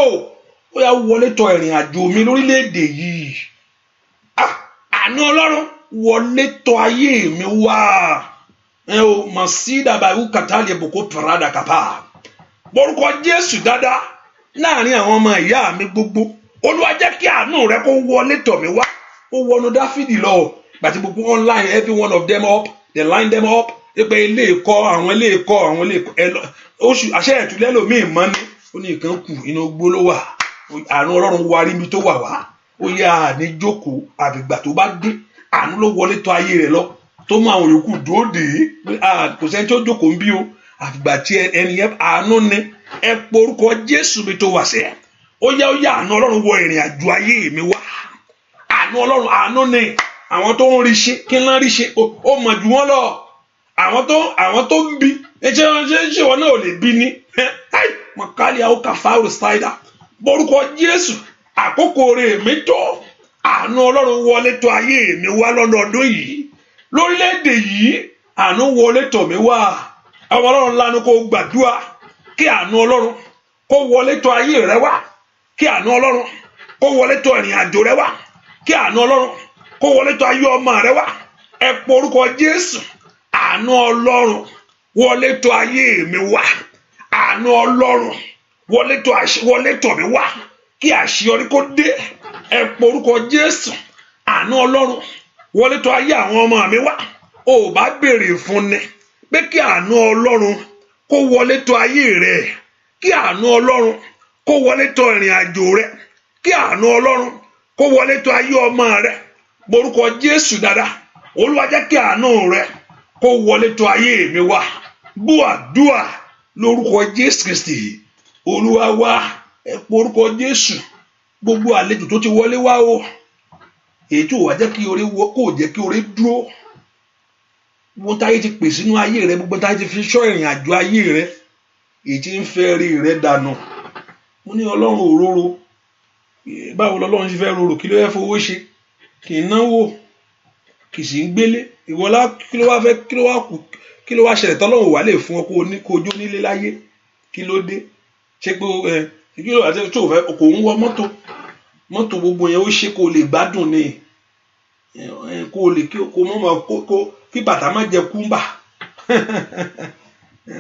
ó yá wọlé tọ̀ ìrìn àjò mi lórílẹ̀‐èdè yìí àánú Ọlọ́run wọlé tọ̀ ayé mi wá mọ̀ sí dàbàwù kàtàlẹ̀ bòkó pàràdà kàpá borúkọ Jésù dáadáa láàrin àwọn ọmọ ìyá mi gbogbo Olúwa jẹ́ kí àánú rẹ kó wọlé tọ̀ mí wá ó wọnú Dáfídì lọ gbàtí gbogbo online every one of them up they line them up pé ilé ẹ̀kọ́ àwọn oṣù àṣẹ ìtúlẹ̀ lómi ìmọ̀ ni ó ní nǹkan kù inú gbó ló wà àánú Ọlọ́run wá rí ibi tó wà wá ó yá ní jókòó àbìgbà tó bá dé àánú ló wọlé tọ̀ ayé rẹ lọ tó mú àwọn yòókù dúró dé kò sẹ́ni tó jókòó ń bí o àfìgbà tí ẹni yẹn àánú ni ẹ porúkọ Jésù mi tó wà sẹ́ ó yá àánú Ọlọ́run wọ ìrìn àjò ayé mi wá àánú Ọlọ́run àánú ni àwọn tó ń rí ṣe kí n lá rí ṣe ó mọ̀ jù wọ́n lọ àwọn tó ń bí ṣé wọn náà ò lè bí ní mọ̀kálí àwọn kàfáàrù ṣáìdà borúkọ Jésù àkókò rẹ̀ mi tó àánú Ọlọ́run wọlé tọ̀ ayé mi wá lọ́dọọdún yìí lórílẹ̀‐èdè yìí àánú wọlé tọ̀ mí wá àwọn Ọlọ́run lánàá kó gbàdúrà kí àánú Ọlọ́run kó wọlé tọ̀ ayé rẹ wá kí àánú Ọlọ́run kó wọlé tọ̀ ìrìn àjò rẹ wá kí àánú Ọlọ́run kó wọlé tọ̀ ayé ọmọ rẹ wá ẹ porúkọ Jésù àánú Ọlọ́run wọlé tọ̀ ayé mi wá àánú Ọlọ́run wọlé tọ̀ mí wá kí àṣeyọrí kó dé ẹ porúkọ Jésù àánú Ọlọ́run wọlé tọ̀ ayé àwọn ọmọ mi wá ò bá béèrè fún ni pé kí àánú Ọlọ́run kó wọlé tọ̀ ayé rẹ kí àánú Ọlọ́run kó wọlé tọ̀ ìrìn àjò rẹ kí àánú Ọlọ́run kó wọlé tọ̀ ayé ọmọ rẹ porúkọ Jésù dáadáa Olúwa jẹ́ kí àánú rẹ kó wọlé tọ̀ ayé mi wá gbàdúrà lórúkọ Jésù Kristi Olúwa wá ẹ porúkọ Jésù gbogbo àlejò tó ti wọlé wá o èyí tó wà jẹ́ kí oore wọ kó jẹ́ kí oore dúró gbogbo táyé ti pè sínú ayé rẹ gbogbo táyé ti fi ṣọ́ ìrìn àjò ayé rẹ èyí tí ń fẹ́ rí rẹ dànù mo ní Ọlọ́run òróró báwo lọ́lọ́run ṣe fẹ́ rorò kí ló fẹ́ fowó ṣe kì í náwó kì í sì ń gbélé ìwọlá kí ló wá fẹ́ kí ló wá ṣẹlẹ̀ tọ́lọ́run wà lè fún ọ kó o jó nílé láyé kí ló dé ṣé pé kí ló àti tó fẹ́ kò ń wọ mọ́tò gbogbo yẹn ó ṣe kó o lè gbádùn ni kó o lè kó mọ́ kí bàtà má jẹ kúmbà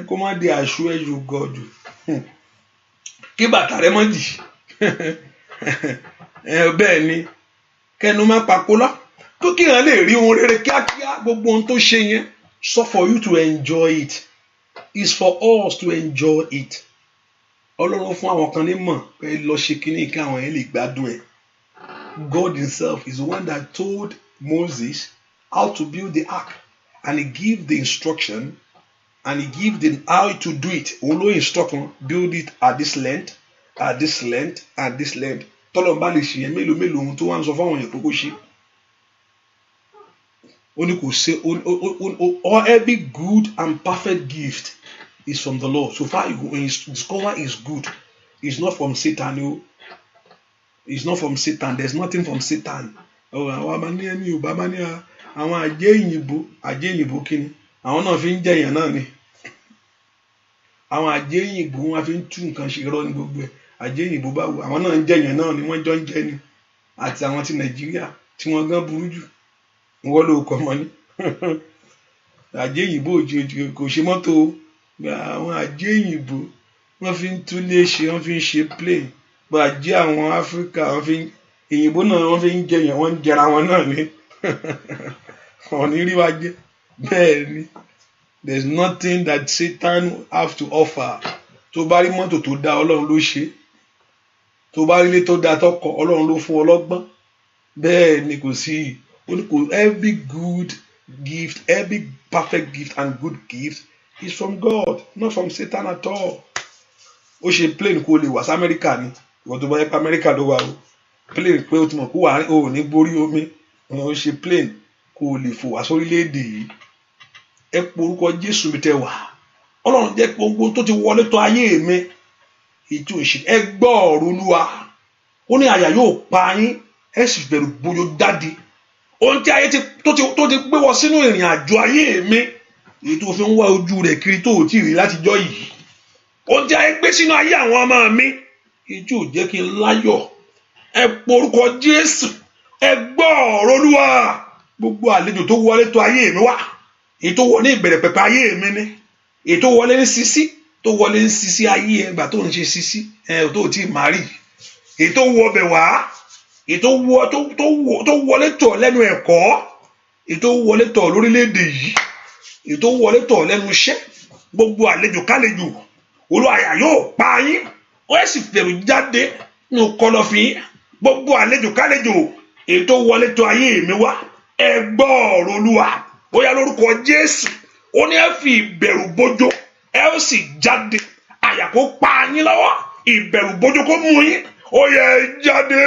kó má di àṣù ẹ̀yù gọ̀dù kí bàtà rẹ má dì bẹ́ẹ̀ ni kẹnu má papò lọ tó kí hàn lè rí ohun rere kíákíá gbogbo ohun tó ṣe yẹn so for you to enjoy it is for us to enjoy it Ọlọ́run fún àwọn kan ní mọ̀ pé lọ ṣe kíní kí àwọn yẹn lè gbádùn ẹ̀ God himself is the one that told Moses how to build the ark and he gave the instruction and he gave them how to do it òun ló instruct wọn build it at this length at this length at this length tọ́lọ́n bá lè ṣe yẹn mélòó ohun tó wá ń sọ fáwọn èèyàn pé kó ṣe ó ní kò ṣe all every good and perfect gift is from the Lord so far you discover is good it's not from Satan o it's not from Satan there's nothing from Satan àwọn abáníyàn ní Yorùbá bá ní àwọn àjẹyìnbó kíni àwọn náà fi ń jẹyàn náà ni àwọn àjẹyìnbó wọn fi ń tú nǹkan ṣe rọ ní gbogbo ẹ̀ àjẹyìnbó bá wù àwọn náà ń jẹyàn náà ni wọ́n jọ ń jẹ ni àti àwọn ti Nàìjíríà tí wọ́n gan burú jù wọ́n ló kọ́ mọ́ ní àjẹyìnbó kò ṣe mọ́tò àwọn àjẹyìnbó wọ́n fi ń túlé ṣe wọ́n fi ń ṣe plane bó àjẹ àwọn Áfíríkà wọ́n fi èyìnbó náà wọ́n fi ń jẹyàn wọ́n ń jẹra wọn náà ni ọ̀ní rí wa jẹ́ bẹ́ẹ̀ ni there is nothing that Satan have to offer. tó bá rí mọ́tò tó dá Ọlọ́run ló ṣe tó bá rí ilé tó dá tọkọ Ọlọ́run ló fún ọlọ́gbọ́n bẹ́ẹ̀ ni kò sí every good gift, every perfect gift and good gift is from God, not from Satan at all. ó ṣe plane kó lè wá sí Amẹ́ríkà ni ìwọ tó bá yẹ pé Amẹ́ríkà ló wà o plane pé o ti mọ̀ kó wà ó ní borí omi ó ṣe plane kó lè fò wá sórílẹ̀-èdè yìí ẹ pe orúkọ Jésù mi tẹ wá Ọlọ́run jẹ́ gbogbo tó ti wọlé tó ayé mi ìtú ìṣe ẹ gbọ́ ọ̀rọ̀ Olúwa ó ní àyà yóò pa yín ẹ sì bẹ̀rù bóyó dáde ohun tí ayé tó ti gbé wọ sínú ìrìn àjò ayé mi èyí tó fi ń wá ojú rẹ̀ kiri tó ò tí ì rí látijọ́ yìí ohun tí ayé gbé sínú ayé àwọn ọmọ mi èyí tí ò jẹ́ kí n láyọ̀ ẹ pe orúkọ Jésù ẹ gbọ́ ọ̀rọ̀ Olúwa gbogbo àlejò tó wọlé tó ayé mi wá èyí tó wọ ní ìbẹ̀rẹ̀ pẹ̀pẹ̀ ayé mi ni èyí tó wọlé ní sisi ayé ẹ gbà tó ń ṣe sisi ẹ tó ti má rí èyí tó wọ bẹ̀ wá èyí tó wọlé tọ̀ lẹ́nu ẹ̀kọ́ èyí tó wọlé tọ̀ lórílẹ̀‐èdè yìí èyí tó wọlé tọ̀ lẹ́nu iṣẹ́ gbogbo àlejò kálejò Olúwa yóò pa yín ó sì fẹ̀rù jáde nínú kọ̀lọ̀fín gbogbo àlejò kálejò èyí tó wọlé tọ̀ ayé mi wá ẹ gbọ́ ọ̀rọ̀ Olúwa ó yá lórúkọ Jésù ó ní ẹ fi ìbẹ̀rù bójó ẹ ó sì jáde àyà kó pa yín lọ́wọ́ ìbẹ̀rù bójó kó mú yín ó yẹ jáde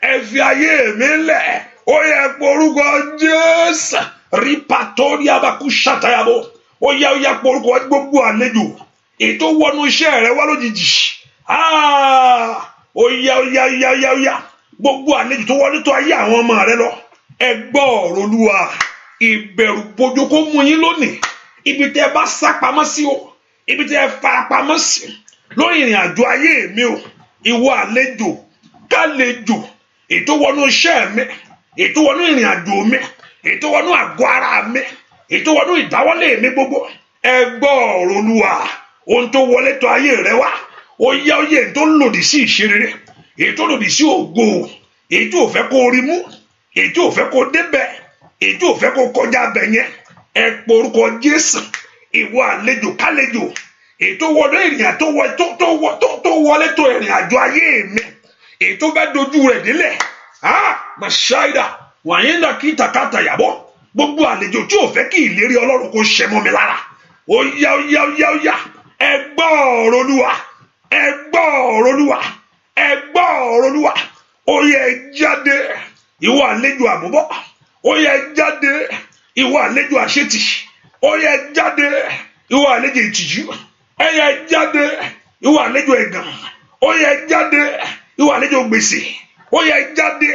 ẹ fi ayé mi lẹ̀ ó yẹ porúkọ Jésù ripatoria abaku ṣàtàyàbọ̀ ó yẹ porúkọ gbogbo àlejò ètò wọnú iṣẹ́ rẹ wá lójijì ó yẹ gbogbo àlejò tó wọlé tó ayé àwọn ọmọ rẹ lọ ẹ gbọ́ ọ̀rọ̀ Olúwa ìbẹ̀rù bójó kó mú yín lónìí ibi tẹ́ bá sá pamọ́ sí o ibi tẹ́ fara pamọ́ sí lórí ìrìn àjò ayé mi o ìwọ àlejò kálejò ètò wọnú iṣẹ́ mi ètò wọnú ìrìn àjò mi ètò wọnú àgọ́ ara mi ètò wọnú ìdáwọ́lé mi gbogbo ẹ gbọ́ ọ̀rọ̀ Olúwa ohun tó wọlé tó ayé rẹ wá ó yẹ tó lòdì sí ìṣeré ètò lòdì sí ògo ètò ò fẹ́ kó rí mú ètò ò fẹ́ kó débẹ̀ ètò ò fẹ́ kó kọjá bẹ̀ yẹn ẹ pe orúkọ Jésù ìwọ àlejò kálejò ètò wọlé ìrìn àjò tó wọlé tó ìrìn àjò ayé mi ètò bá dojú rẹ̀ délẹ̀ màṣáìdà wàyíǹda kí takata yàbọ̀ gbogbo àlejò tí ò fẹ́ kí ìlérí Ọlọ́run kó ṣẹ mọ́ mi lára ó yá ẹ gbọ́ ọ̀rọ̀ Olúwa ẹ gbọ́ ọ̀rọ̀ Olúwa ẹ gbọ́ ọ̀rọ̀ Olúwa ó yẹ jáde ìwọ àlejò àbúbọ̀ ó yẹ jáde ìwọ àlejò àṣetì ó yẹ jáde ìwọ àlejò ìtìjú ẹ yẹ jáde ìwọ àlejò ẹ̀gàn ó yẹ jáde ìwọ àlejò gbèsè ó yẹ jáde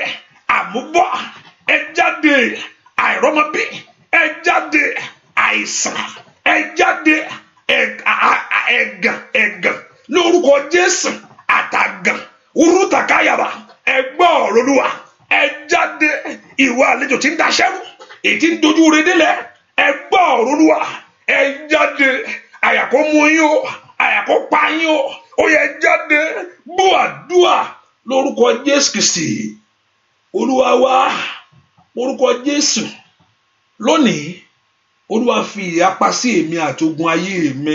àmúbọ̀ ẹ jáde àìrọ́mọbí ẹ jáde àìsàn ẹ jáde ẹ̀gàn lórúkọ Jésù àtàgàn urútàkáyàbá ẹ gbọ́ ọ̀rọ̀ Olúwa ẹ jáde ìwọ àlejò tí ń daṣẹ́rú èyí tí ń dojú rẹ délẹ̀ ẹ gbọ́ ọ̀rọ̀ Olúwa ẹ jáde àyàkó mú yín o àyàkó pa yín o ó yẹ jáde gbọ́ àdúà lórúkọ Jésù Kristi Olúwa wa orúkọ Jésù lónìí Olúwa fi ìyapa sí èmi àti ogun ayé mi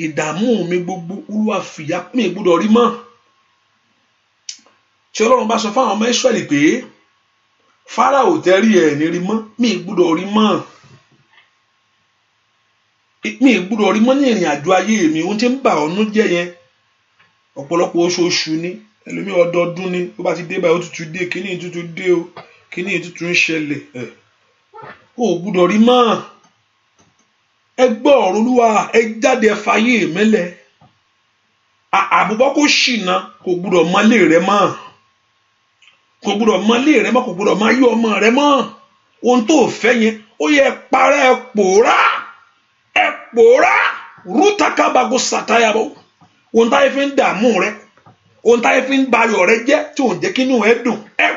ìdààmú mi gbogbo Olúwa fi ìyapa mi gbọ́dọ̀ rí mọ́ tí Ọlọ́run bá sọ fún àwọn ọmọ Ísírẹ́lì pé Fáráò tẹ́rí ẹ̀ ní rí mọ́ mi gbọ́dọ̀ rí mọ́ mi gbọ́dọ̀ rí mọ́ ní ìrìn àjò ayé mi ohun tí ń bà ọ́nú jẹ́ yẹn ọ̀pọ̀lọpọ̀ oṣooṣù ni ẹlòmíì ọdọọdún ni ó bá ti dé báyìí ó tutù dé kíní ìtutù dé o kíní ìtutù ń ṣẹlẹ̀ ó gbọ́dọ̀ rí mọ́ ẹ gbọ́ ọ̀rọ̀ Olúwa ẹ jáde ẹ fàyè mẹ́lẹ̀ àbúbọ́ kò ṣìnà kò gbọ́dọ̀ mọ́lé rẹ mọ́ kò gbọ́dọ̀ mọ́lé rẹ mọ́ kò gbọ́dọ̀ máa yọ ọmọ rẹ mọ́ ohun tó fẹ́ yẹn ó yẹ parẹ́ ẹ pòórá rútàkàbàgò sàtáyàbọ̀ ohun táyé fi ń dààmú rẹ ohun táyé fi ń bayọ̀ rẹ jẹ́ tí òun jẹ́ kínú ẹ dùn ẹ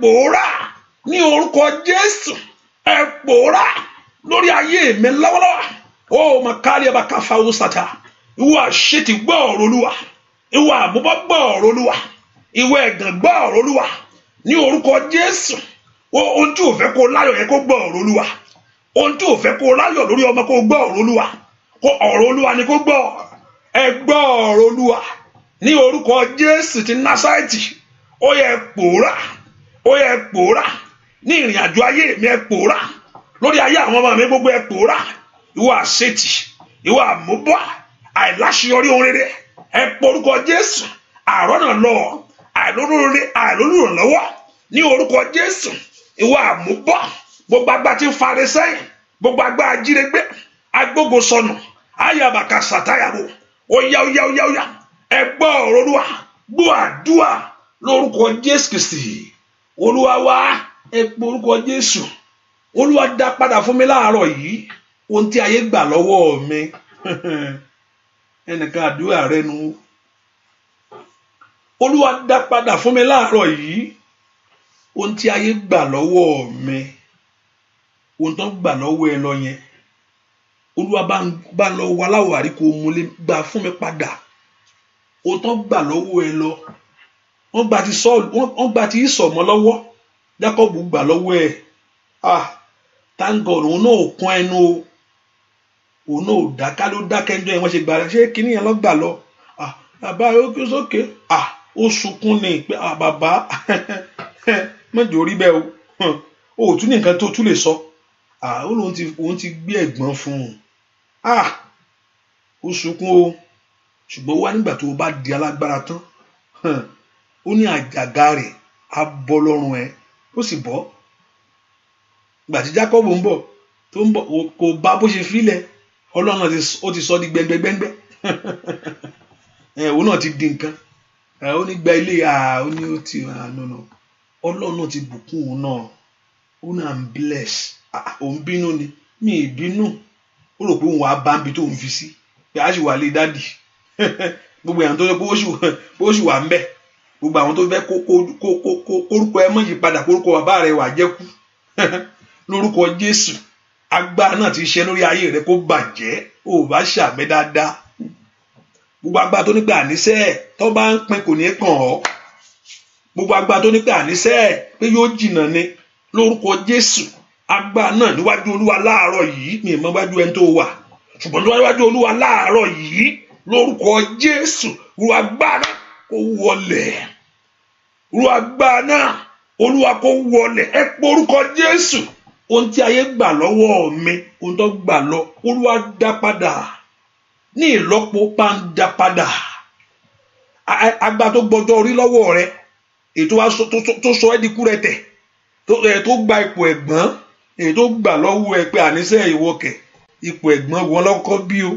pòórá ní orúkọ Jésù ẹ pòórá lórí ayé mi lọ́wọ́lọ́wọ́ ó mà kárí ẹ̀bà káfáwó sàtà ìwọ àṣetì gbọ́ ọ̀rọ̀ Olúwa ìwọ àmúbọ́ gbọ́ ọ̀rọ̀ Olúwa ìwọ ẹ̀gàn gbọ́ ọ̀rọ̀ Olúwa ní orúkọ Jésù ohun tí ò fẹ́ kó láyọ̀ yẹn kó gbọ́ ọ̀rọ̀ Olúwa. Ohun tí ò fẹ́ kó láyọ̀ lórí ọmọ kó gbọ́ ọ̀rọ̀ Olúwa. Ọ̀rọ̀ Olúwa ni kó gbọ́. Ẹ gbọ́ ọ̀rọ̀ Olúwa ní orúkọ Jésù ti Násárẹ́tì. Ó yẹ pòórá, ó yẹ pòórá ní ìrìn àjò ayé mi, ẹ pòórá lórí ayé àwọn ọmọ mi gbogbo, ẹ pòórá. Ìwọ àṣetì, ìwọ àmúbọ̀, àìláṣeyọrí ohun rere, ẹ porúkọ Jésù. Àrọ́nà lọ, àìlólùrànlọ́wọ́ ní orúkọ Jésù. Ìwọ àmúbọ̀, gbogbo agbá tí ń fare sẹ́yìn, gbogbo agbá ajírégbé, agbógo sọnù, ayabaka sàtáyàwó, óyá ẹ gbọ́ ọ̀rọ̀ Olúwa, gbọ́ àdúà lórúkọ Jésù Kristi Olúwa wa. Ẹ porúkọ Jésù. Olúwa dá padà fún mi láàárọ̀ yìí ohun tí ayé gbà lọ́wọ́ mi. Ẹnìkan àdúrà rẹ nu. Olúwa dá padà fún mi láàárọ̀ yìí ohun tí ayé gbà lọ́wọ́ mi. Ohun tó gbà lọ́wọ́ ẹ lọ yẹn, Olúwa bá lọ wá láwàrí kó mú lé gbà fún mi padà. Ohun tó gbà lọ́wọ́ ẹ lọ, wọ́n gbà ti Ísọ̀ mọ́ lọ́wọ́, Jákọ́bù gbà lọ́wọ́ ẹ. Thank God òun náà kún ẹnu o, òun náà dáká ló dákẹ́ ńjọ́ yẹn wọ́n ṣe gbà rẹ̀. Ṣé kíní yẹn lọ gbà lọ? Bàbá sókè ó sunkún ní pé bàbá mọ́jọ́ orí bẹ́ẹ̀ o ò tún ní nǹkan tó tún lè sọ. Òun ti gbé ẹ̀gbọ́n fún un. Ó sunkún o, ṣùgbọ́n wá nígbà tó bá di alágbára tán, ó ní àjàgà rẹ̀ á bọ́ lọ́rùn ẹ̀, ó sì bọ́. Ìgbà tí Jákọ́bù ń bọ̀ kò bá bó ṣe fílẹ̀, Ọlọ́run ó ti sọ di gbẹngbẹngbẹ. Òun náà ti di nǹkan. Ó ní gba ilé, ó ní ó ti no. Ọlọ́run náà ti bùkún òun náà. Ó náà ń bless. Òun bínú ni, mi ì bínú. Ó rò pé òun wàá bá ń bi tó ń fi sí. Pé a sì wà lé dádì. Gbogbo àwọn tó yẹ pé ó sì wà ń bẹ̀. Gbogbo àwọn tó fẹ́ kórúkọ ẹ mọ̀ yí padà, kórúkọ bàbá rẹ̀ wà jẹ́ kú. Lórúkọ Jésù, agbára náà ti ṣe lórí ayé rẹ kó bàjẹ́. Ó bá ṣàmì dáadáa. Gbogbo agbára tó ní pé àníṣe tó bá ń pín kò ní kàn ọ́. Gbogbo agbára tó ní pé àníṣe pé yóò jìnnà ni, lórúkọ Jésù, agbára náà níwájú Olúwa láàárọ̀ yìí, mi ì mọ̀ wájú ẹni tó wà, ṣùgbọ́n níwájú Olúwa láàárọ̀ yìí, lórúkọ Jésù, ru agbára kó wọlẹ̀. Ru agbára náà, Olúwa kó wọlẹ̀. Ẹ pé orúkọ Jésù. Ohun tí ayé gbà lọ́wọ́ mi, ohun tó gbà lọ, Olúwa dá padà. Ní ìlọ́po bá ń dá padà. Agbára tó gbọjọ́ orí lọ́wọ́ rẹ, ètò tó sọ ẹ́ di kúrẹ̀tẹ̀, tó gba ipò ẹ̀gbọ́n, èyí tó gbà lọ́wọ́ ẹ pé àníṣe ìwọkẹ̀ ipò ẹ̀gbọ́n wọn lọ́kọ́ bí o,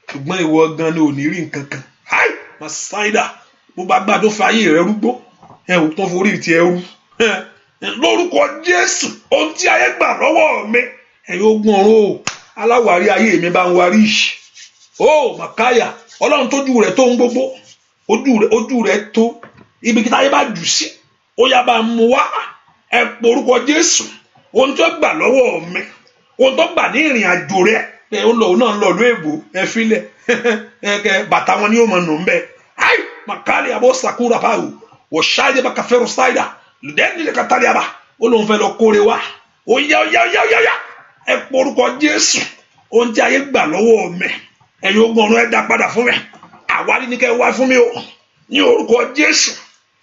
ṣùgbọ́n ìwọ gan ni ò ní rí nǹkan kan. Masaida, gbogbo agbára tó fa ayé rẹ rúgbó, tó forí ti ẹrú. Lórúkọ Jésù, ohun tí ayé gbà lọ́wọ́ mi, ẹ̀yin ogun ọ̀run o, aláwárí ayé mi bá ń warí. Màkáyà, Ọlọ́run tójú rẹ̀ tó ń gbogbo, ojú rẹ̀ tó ibi kí táyé bá jù sí, ó yá bá mú wá. Ẹ pé orúkọ Jésù. Ohun tó gbà lọ́wọ́ mi, ohun tó gbà ní ìrìn àjò rẹ̀, pé ó lọ náà lọ lú èbò, ẹ filẹ̀, bàtà wọn ni ó mọ̀ nù ń bẹ̀. Màkáyà bó sàkúrà báwò, wọ́n ṣáájú bá kàfẹ́rù sáìdà. Lùdẹ́ni lè kàtàlí àbá, ó lóun fẹ́ lọ kóre wá. Ó yá. Ẹ pé orúkọ Jésù. Ohun tí ayé gbà lọ́wọ́ mi, ẹ̀yin ogun ọ̀run ẹ dá padà fún mi. Àwárí ni kẹ́ ẹ wá fún mi o. Ní orúkọ Jésù.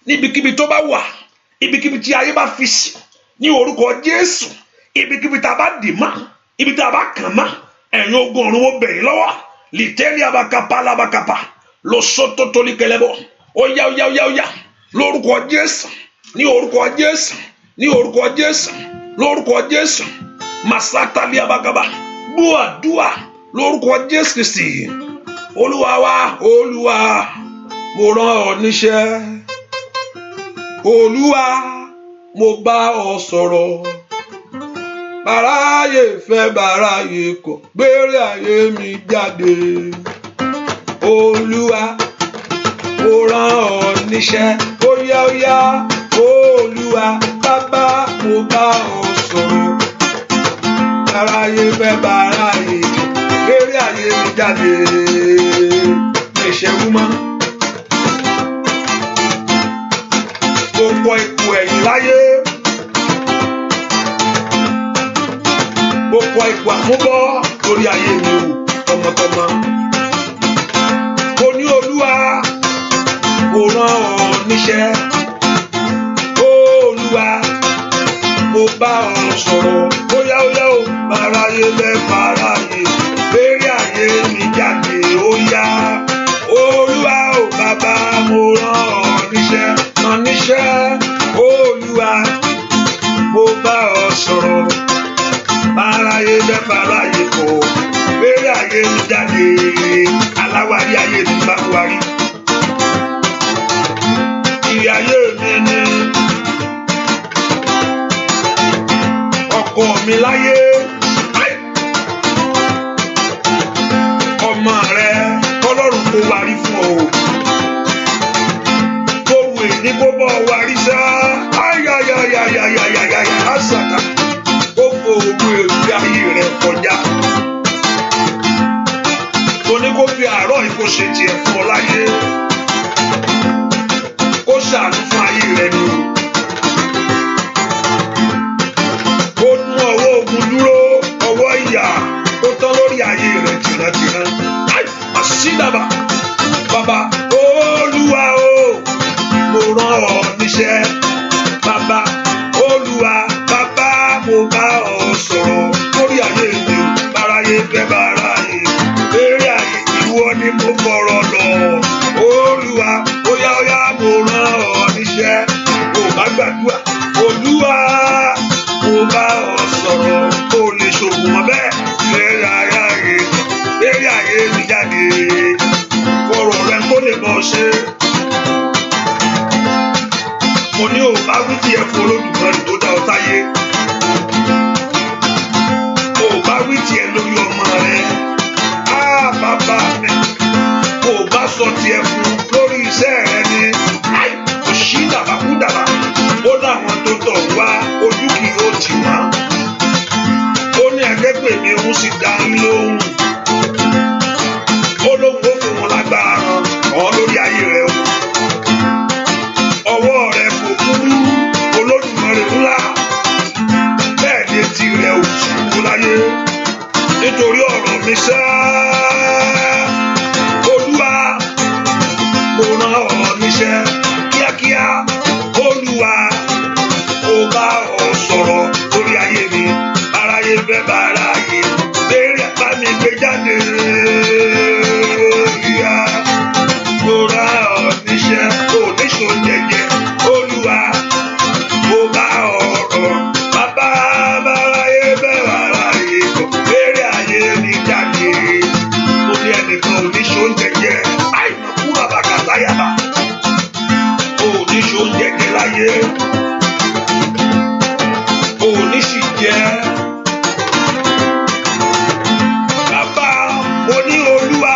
Níbikíbi tó bá wà, ibikíbi tí ayé bá fi sí, ní orúkọ Jésù. Ibikíbi tá a bá dì mọ́, ibi tá a bá kàn mọ́, ẹ̀yin ogun ọ̀run ó bẹ̀ yín lọ́wọ́. Lìtẹ́lì abakapa labakapa, lọ sọ́tò tó ní kẹlẹ́bọ̀. Ó yá. Lórúkọ Jésù. Ní orúkọ Jésù, ní orúkọ Jésù, lórúkọ Jésù, Masatali abagaba, gbọ́ àdúà lórúkọ Jésù Kristi. Olúwa wa, Olúwa, mo rán ọ níṣẹ́. Olúwa, mo bá ọ sọ̀rọ̀. Bàráyé fẹ́ bàráyé kọ̀, gbére ayé mi jáde. Olúwa, mo rán ọ níṣẹ́. Ó yá. Olúwa, bàbá, mo bá ọ sọ̀rọ̀. Bàráyé fẹ́ bàráyé kọ̀, gbére ayé mi jáde. Ìṣẹ́wú mọ́. Gbogbo ipò ẹ̀yìn láyé, wá ipò àmúbọ́ lórí ayé mi o tọmọtọmọ. Mo ní Olúwa mo rán ọ níṣẹ́, Olúwa mo bá ọ sọ̀rọ̀, bóyá ó fàráyé bẹ́ fàráyé lérí ayé mi jáde ó yá. Olúwa o bàbá mo rán ọ níṣẹ́, Olúwa mo bá ọ sọ̀rọ̀, fàráyé bẹ́ fàráyé kọ̀ lérí ayé mi jáde, aláwárí ayé mi bá wárí. Ìyá ayé mi ni ọkọ mi láyé, ọmọ rẹ Ọlọ́run kò wárí fún ọ, gbogbo èdè kó bọ́ wárí sá, ayayayayayayaya àṣàkà ó fò owó èrè ayé rẹ kọjá. Mo ní kó fi àárọ̀ yìí kó ṣe tiẹ̀ fún ọ láyé, kó ṣàánú fún ayé rẹ ni o. Ó mú ọwọ́ ogun dúró, ọwọ́ ìyà ó tán lórí ayé rẹ tìrantìran. Àṣìdàbà bàbá Olúwa o mo rán ọ níṣẹ́, bàbá Olúwa bàbá mo bá ọ sọ̀rọ̀ lórí ayé mi o, báráyé fẹ́ báráyé lérí ayé ìwọ ni mo fọ̀rọ̀ lọ. Olúwa óyá mo rán ọ níṣẹ́, mo bá gbàdúrà Olúwa mo bá ọ sọ̀rọ̀, kó lè ṣògùn mọ́ bẹ́ẹ̀ lérí ayé mi jáde, ọ̀rọ̀ rẹ kó lè bọ́ ṣe. Mo ní ò bá wí tiẹ̀ fún Olódùmarè tó dá ọ sáyé, ò bá wí tiẹ̀ lórí ọmọ rẹ, bàbá mi, ò bá sọ tiẹ̀ fún lórí iṣẹ́ rẹ ni, kò sí dàbàkúdàbà, ó láwọn tó tọ̀ wá ojú kì yóò tì wọ́n. Ó ní akẹ́pẹ́ mi òun sì dá yín lóhùn, ó lóhùn ó fún wọn lágbára ràn ọ́ lórí ayé rẹ o. Ọwọ́ rẹ kò kúrú, Olódùmarè ńlá, bẹ́ẹ̀ ni etí rẹ ò ṣubú láyé, nítorí ọ̀rọ̀ mi sẹ́. Olúwa mo rán ọ níṣẹ́ kíákíá, Olúwa mo bá ọ sọ̀rọ̀ lórí ayé mi, aráyé fẹ́ báráyé lérí apá mi gbé jáde. Mo rán ọ níṣẹ́ oníṣòwò jẹjẹ, Olúwa mo bá ọ̀rọ̀, bàbá báráyé fẹ́ báráyé lérí ayé mi jáde. Mo ní ẹnìkan oníṣòwò jẹjẹ, àìmọ̀ kúrò àbàkàtà yàrá, oníṣòwò jẹjẹ láyé, oníṣì jẹ́. Bàbá mo ní Olúwa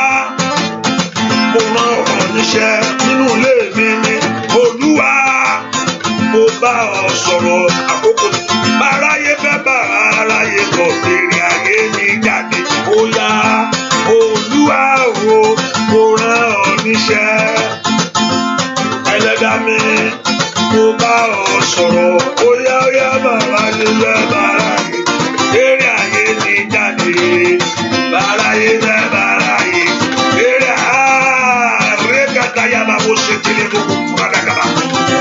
mo rán ọ níṣẹ́ nínú ilé mi ni, Olúwa mo bá ọ sọ̀rọ̀ àkókò báráyé fẹ́ báráyé kọ̀ lérí ayé mi jáde ó yá. Olúwa o mo rán ọ níṣẹ́, Ẹlẹ́dàá mi mo bá ọ sọ̀rọ̀ ó yá báráyé fẹ́ báráyé lérí ayé mi jáde, báráyé fẹ́ báráyé lérí àárẹ̀kàtàyàbá wo ṣe tẹ̀lé gbogbo fúnadàgàbà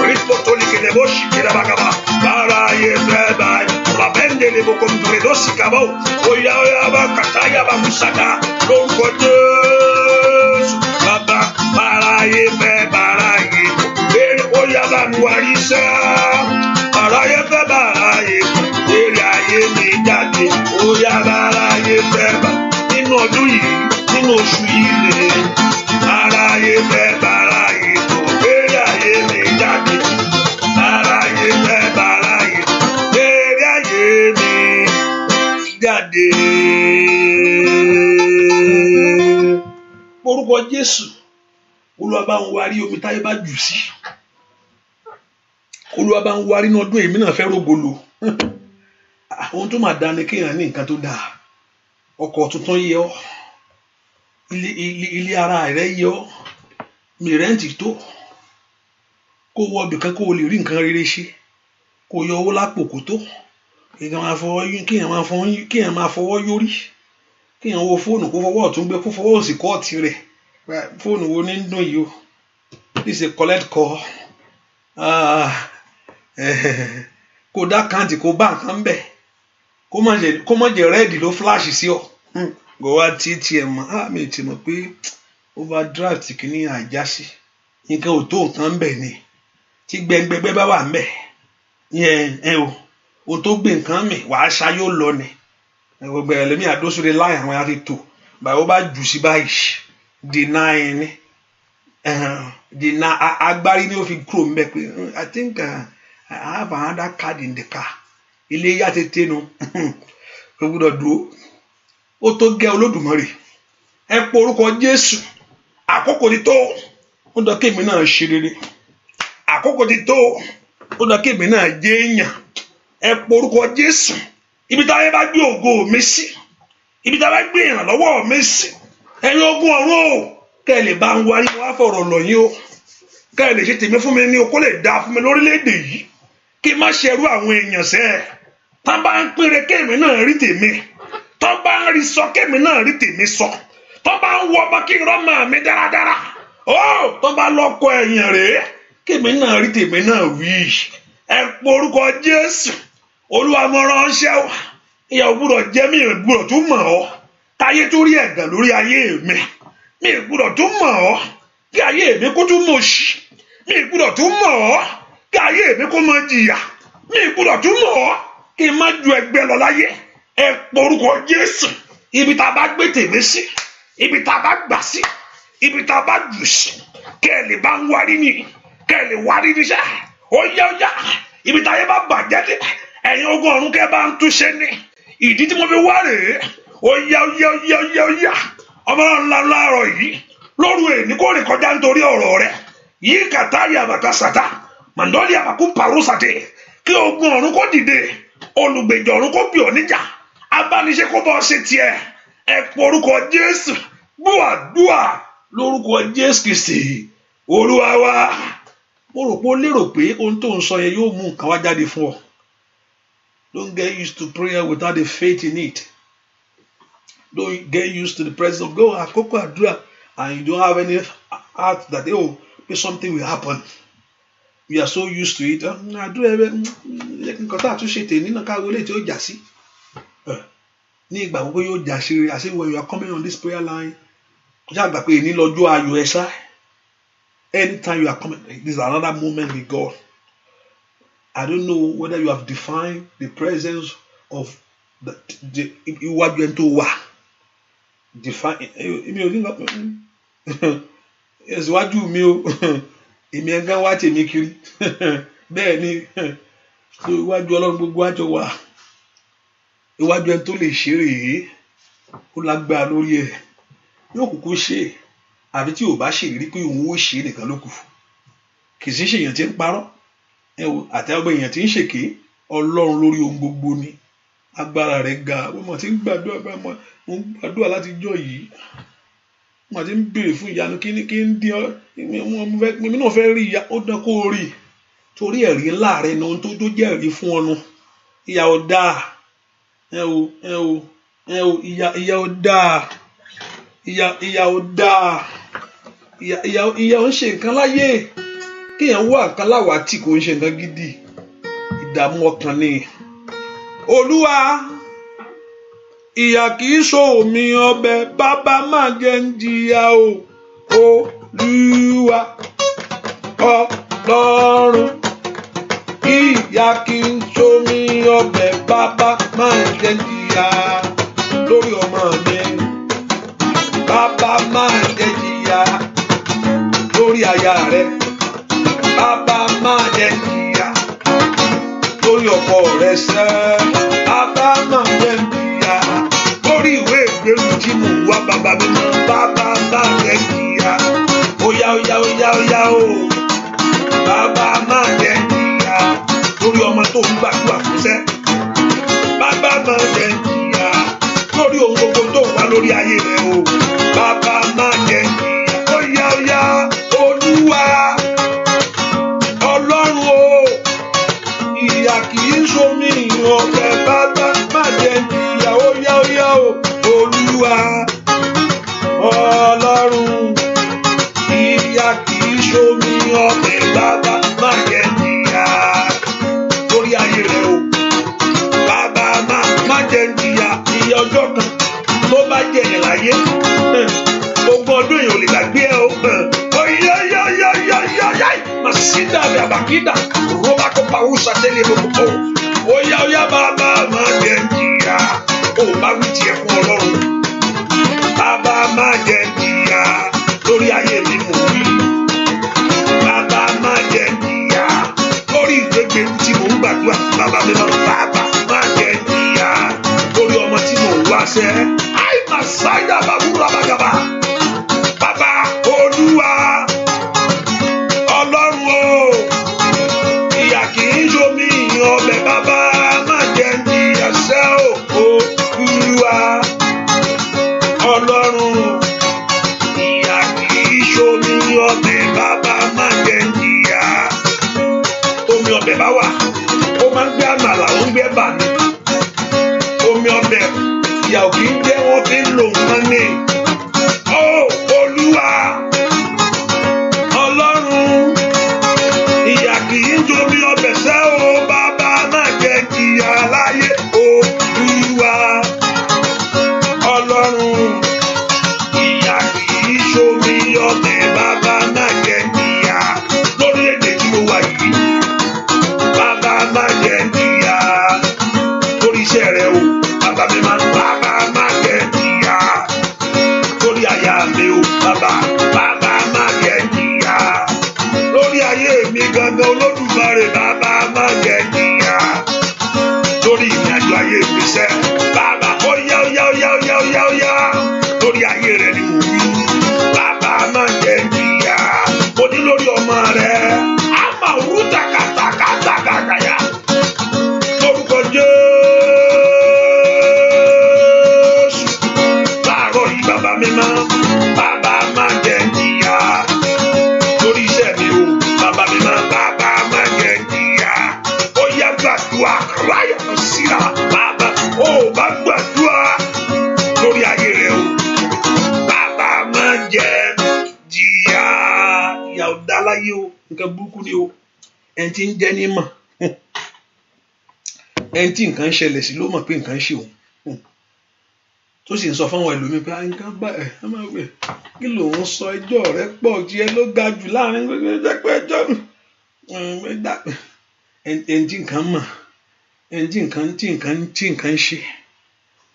rìpọ̀tọ́lìkẹ̀lẹ̀ bó ṣì kẹ̀lẹ̀ bàgàbà, báráyé fẹ́ báráyé rabẹ́ndẹ̀lẹ̀ bó kọ́ntòrè ló sì kàbọ̀ ó yá bá kàtàyàbá musaka lórúkọ Jésù. Bàbá báráyé fẹ́ báráyé lérí ó yá bá mu wárí sá, báráyé fẹ́ báráyé lérí ayé mi jáde ó yá báráyé fẹ́ bá nínú ọdún yìí nínú oṣù yìí lè báráyé fẹ́ báráyé lérí ayé mi jáde, báráyé fẹ́ báráyé lérí ayé mi jáde. Orúkọ Jésù, Olúwa bá ń wárí omi táyé bá jù sí, Olúwa bá ń wárí ní ọdún èmi náà fẹ́ rògbòlò. Ohun tó máa dáa ni kéèyàn ní nǹkan tó dáa, ọkọ̀ tuntun yẹ ọ́, ilé ara rẹ yẹ ọ́, mi rẹ́ǹtì tó, kó wọ ibìkan kó o lè rí nǹkan rere ṣe, kó yọ owó lápò kó tó, kéèyàn máa fọwọ́ yórí, kéèyàn wo fóònù kó fọwọ́ ọ̀tún gbé kó fọwọ́ òsì kọ́ọ̀tì rẹ̀. Fóònù wo ní ń dùn yìí o? This is a collect call. Kò dá káǹtì kó bá nǹkan bẹ̀, kó má jẹ rẹ́ẹ̀dì ló flash sí ọ. Kò wá tí ẹ mọ̀, mi ti mọ̀ pé overdraft kìíní àjásí nǹkan ò tó nǹkan bẹ̀ ni, tí gbẹngbẹgbẹ bá wà ń bẹ̀ yẹn o tó gbé nǹkan mi wàá ṣayó lọ ni. Gbogbo ẹlẹ́mìí àdósóre láì àwọn àti tò báyìí ó bá jù sí báyìí dènà ẹni dènà agbárí ni ó fi kúrò ń bẹ̀ pé I think I have another card in the car. Ilé yá tètè nu kò gbúdọ̀ dúró. Ó tó gẹ́ Olódùmarè, ẹ pọ orúkọ Jésù. Àkókò ti tó, ó dọ̀ kémi náà ṣe rere. Àkókò ti tó, ó dọ̀ kémi náà jẹ́ èèyàn. Ẹ pọ orúkọ Jésù. Ibi táyé bá gbé ògo mi sí, ibi táyé bá gbé ìrànlọ́wọ́ mi sí, ẹ̀yin ogun ọ̀run o, kẹ́ ẹ lè bá ń wárí wá fọ̀rọ̀ lọ̀ yín o, kẹ́ ẹ lè ṣe tèmi fún mi ní o, kó lè dáa fún mi lórílẹ̀‐èdè yìí, kí n má ṣerú àwọn èèyàn sẹ́ẹ̀. Tá bá ń pínre kémi náà rí tèmi, tó bá ń rí sọ kémi náà rí tèmi sọ, tó bá ń wọ ọmọ kí n rọ́mọ mi dáradára, tó bá lọ́kọ ẹ̀yìn rèé kémi náà rí tèmi náà wí. Ẹ pọ orúkọ Jésù. Olúwa mo ránṣẹ́ wá, ìyàwó gbúdọ̀ jẹ́ mi ìgbúdọ̀ tún mọ̀ ọ́, táyé tó rí ẹ̀gàn lórí ayé mi ìgbúdọ̀ tún mọ̀ ọ́, kí ayé mi kó tún mọ̀ sí, mi ìgbúdọ̀ tún mọ̀ ọ́, kí ayé mi kó mọ̀ jìyà, mi ìgbúdọ̀ tún mọ̀ ọ́, kí n má ju ẹgbẹ́ lọ láyé. Ẹ pọ orúkọ Jésù. Ibi tá a bá gbé tèmi sí, ibi tá a bá gbà sí, ibi tá a bá jù sí, kẹ́ ẹ lè bá ń wárí ni, kẹ́ ẹ lè wárí níṣẹ́. Ó yá ibi táyé bá bàjẹ́ dé, ẹ̀yin ogun ọ̀run kẹ́ bá ń túnṣe ní. Ìdí tí mo fi wá rèé. Ó yá ọmọ ńlá láàárọ̀ yìí lóru èní kò rìn kọjá nítorí ọ̀rọ̀ rẹ̀ yìí kàtá yàbàtà sàtà màndọ́lì àbàkú pàrọ̀sàtẹ̀ kí ogun ọ̀run kó dìde, olùgbèjà ọ̀run kó bì ọ́ níjà, abániṣe kó bọ́ ṣe tiẹ̀. Ẹ pọ orúkọ Jésù. Gbọ́ àdúrà lórúkọ Jésù Kristi Olúwa wa. Mo rò pé ó lérò pé ohun tó ń sọ yẹn yóò mú nǹkan wá jáde fún ọ. Don't get used to prayer without a faith in it. Don't get used to the presence of God. Àkókò àdúrà and you don't have any heart that something will happen. We are so used to it. Àdúrà nǹkan tá a tún ṣe tèmi náà káwé lè tí ó jà sí. Ní ìgbà gbogbo yóò jà sí rere. I say when you are coming on this prayer line, ṣáà gbà pé èní lọ́jọ́ ayọ̀ ẹ ṣá. Anytime you are coming, this is another moment with God. I don't know whether you have defined the presence of the iwájú ẹni tó wà. Define èmi ò ní lọ ìwájú mi o èmi ẹ̀gán wá tèmi kiri bẹ́ẹ̀ ni so iwájú Ọlọ́run gbogbo àjọ wà. Iwájú ẹni tó lè ṣe rèé, ó lágbára lórí ẹ̀, yóò kúkú ṣe àfi tí ò bá ṣèlérí pé òun ó ṣe nìkan ló kù. Kì í sì ṣèyàn tí ń parọ́ àtẹwọ́ èèyàn tí ń ṣèké. Ọlọ́run lórí ohun gbogbo ni, agbára rẹ̀ ga. Mo ti ń gbàdúrà mo ń gbàdúrà láti jọ́ yìí, mo ti ń béèrè fún ìyanu kí ń dín ọ mi náà fẹ́ rí ìyá. Ó dán kó rí torí ẹ̀rí ńlá rẹ̀ ní ohun tó jẹ́ ẹ̀rí fún ọnu. Ìyá ò dáa ìyá ò dáa ìyá ò dáa ìyá ò ń ṣe nǹkan láyé. Kéèyàn wá nǹkan láwàtí kò ń ṣe nǹkan gidi, ìdààmú ọkàn ni. Olúwa, ìyà kì í so omi ọbẹ̀, bàbá má jẹ́ ń jìyà o. Olúwa Ọlọ́run, ìyà kì í so omi ọbẹ̀, bàbá má jẹ́ ń jìyà lórí ọmọ mi. Bàbá má jẹ́ jìyà lórí aya rẹ̀. Bàbá má jẹ́ jìyà lórí ọkọ rẹ̀ sẹ́. Bàbá má jẹ́ jìyà lórí ìwé ìgbélú tí mò ń wá. Bàbá mi mọ́ bàbá má jẹ́ jìyà. Óyá o. Bàbá má jẹ́ jìyà lórí ọmọ tó ń gbàdúrà fún sẹ́. Bàbá má jẹ́ jìyà lórí ohun gbogbo tó wà lórí ayé rẹ̀ o. Bàbá má jẹ́ jìyà. Óyá Olúwa Ọlọ́run o, ìyà kì í so mí ọbẹ̀. hallelujah o Olúwa Ọlọ́run ìyà kì í ṣomi ọbẹ̀ bàbá má jẹ́ jìyà lórí ayé rẹ o bàbá má jẹ́ jìyà iye ọjọ́ kan tó bá jẹ ẹ̀ láyé ogún ọdún yìí ò lè gbàgbé ẹ o oyayayayayayay masida bí abakida rọba kó pawó sátẹ́lẹ̀ gbogbo oyaya bàbá má jẹ́ jìyà ó bá wí tiẹ̀ fún Ọlọ́run bàbá má jẹ́ jìyà lórí ayé mi mò ń wí bàbá má jẹ́ jìyà lórí ìgbégbé tí mò ń gbàdúrà bàbá mi bàbá má jẹ́ jìyà lórí ọmọ tí mò ń wá sẹ́ àì màsáyà bàbúrò àbàgàbà bàbá Olúwa Ọlọ́run o ìyà kì í ṣomi ọbẹ̀ bàbá má jẹ́ jìyà sẹ́ o Olúwa Ọlọ́run ìyà kì í ṣomi ọbẹ̀ bàbá má jẹ́ jìyà omi ọbẹ̀ bá wà ó máa ń gbé àmàlà ó ń gbé bà ní omi ọbẹ̀ ìyà ò kì í jẹ́ wọ́n fi ń lò nǹkan ní ó Olúwa Ọlọ́run ìyà kì í ṣomi ọbẹ̀ sẹ́ o bàbá má jẹ́ jìyà láyé Olúwa Ọlọ́run ìyà kì í ṣomi ọbẹ̀ bàbá má jẹ́ jìyà lórílẹ̀-èdè tí mo wà yìí bàbá má jẹ́ jìyà lórí iṣẹ́ rẹ o bàbá mi bàbá má jẹ́ jìyà lórí aya mi o bàbá má jẹ́ jìyà lórí ayé mi gangan Olódùmarè bàbá má jẹ́ jìyà lórí ìrìnàjò ayé mi sẹ́ bàbá ó yá lórí ayé rẹ ni mo wí bàbá má jẹ́ jìyà mo ní lórí ọmọ rẹ a máa rú tàkàtàkàtàkàyà lórúkọ Jésù láàárọ̀ yìí bàbá mi bàbá má jẹ́ jìyà lórí iṣẹ́ mi o bàbá mi bàbá má jẹ́ jìyà ó yá gbàdúrà ráyà lọ síra bàbá ó bá gbàdúrà lórí ayé rẹ o bàbá má jẹ́ jìyà ìyà ò dá láyé o nǹkan burúkú ni o ẹni tí ń jẹ́ ní mọ̀ ẹni tí nǹkan ń ṣẹlẹ̀ sí ló mọ̀ pé nǹkan ń ṣe òun tó sì ń sọ fún àwọn ẹlòmíín pé nǹkan bá ẹ máa wẹ̀ kí lòun sọ ẹjọ́ rẹ pọ̀ tí ẹ ló ga jù láàrin ẹgbẹ́ ẹjọ́ ẹni tí nǹkan mọ̀ ẹni tí nǹkan ń ṣe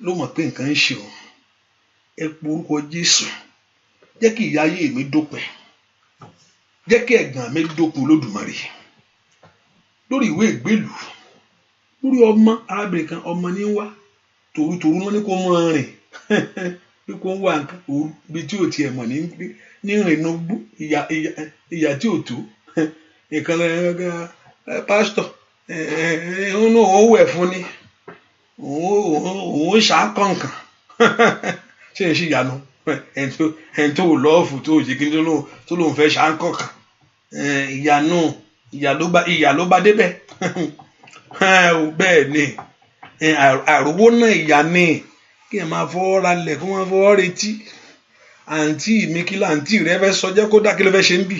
ló mọ̀ pé nǹkan ń ṣe òun ẹ pe orúkọ Jésù jẹ́ kí ìyà ayé mi dópin jẹ́ kí ẹ̀gàn mi dópin Olódùmarè lórí ìwé ìgbélú lórí ọmọ arábìnrin kan ọmọ ní wá tòrútòrú wọn ní kó mọ rìn bí kò ń wá nǹkan òru bí tí ò tiẹ̀ mọ̀ ní rìnnà gbó ìyà tí ò tó nǹkan pásítọ̀ òun wẹ̀ fún ni òun ṣàkọǹkàn ṣé n ṣì yanu ẹni tó lọ́ọ̀fù tó ṣe kí tó lóun fẹ́ ṣàkọǹkàn ìyà ló bá débẹ̀ bẹ́ẹ̀ ni àròwó náà ìyà ni kí ẹ máa fọwọ́ ra lẹ̀ kó máa fọwọ́ retí àǹtí mi kí láǹtí rẹ fẹ́ sọ jẹ́ kó dá kí ló fẹ́ ṣe ń bì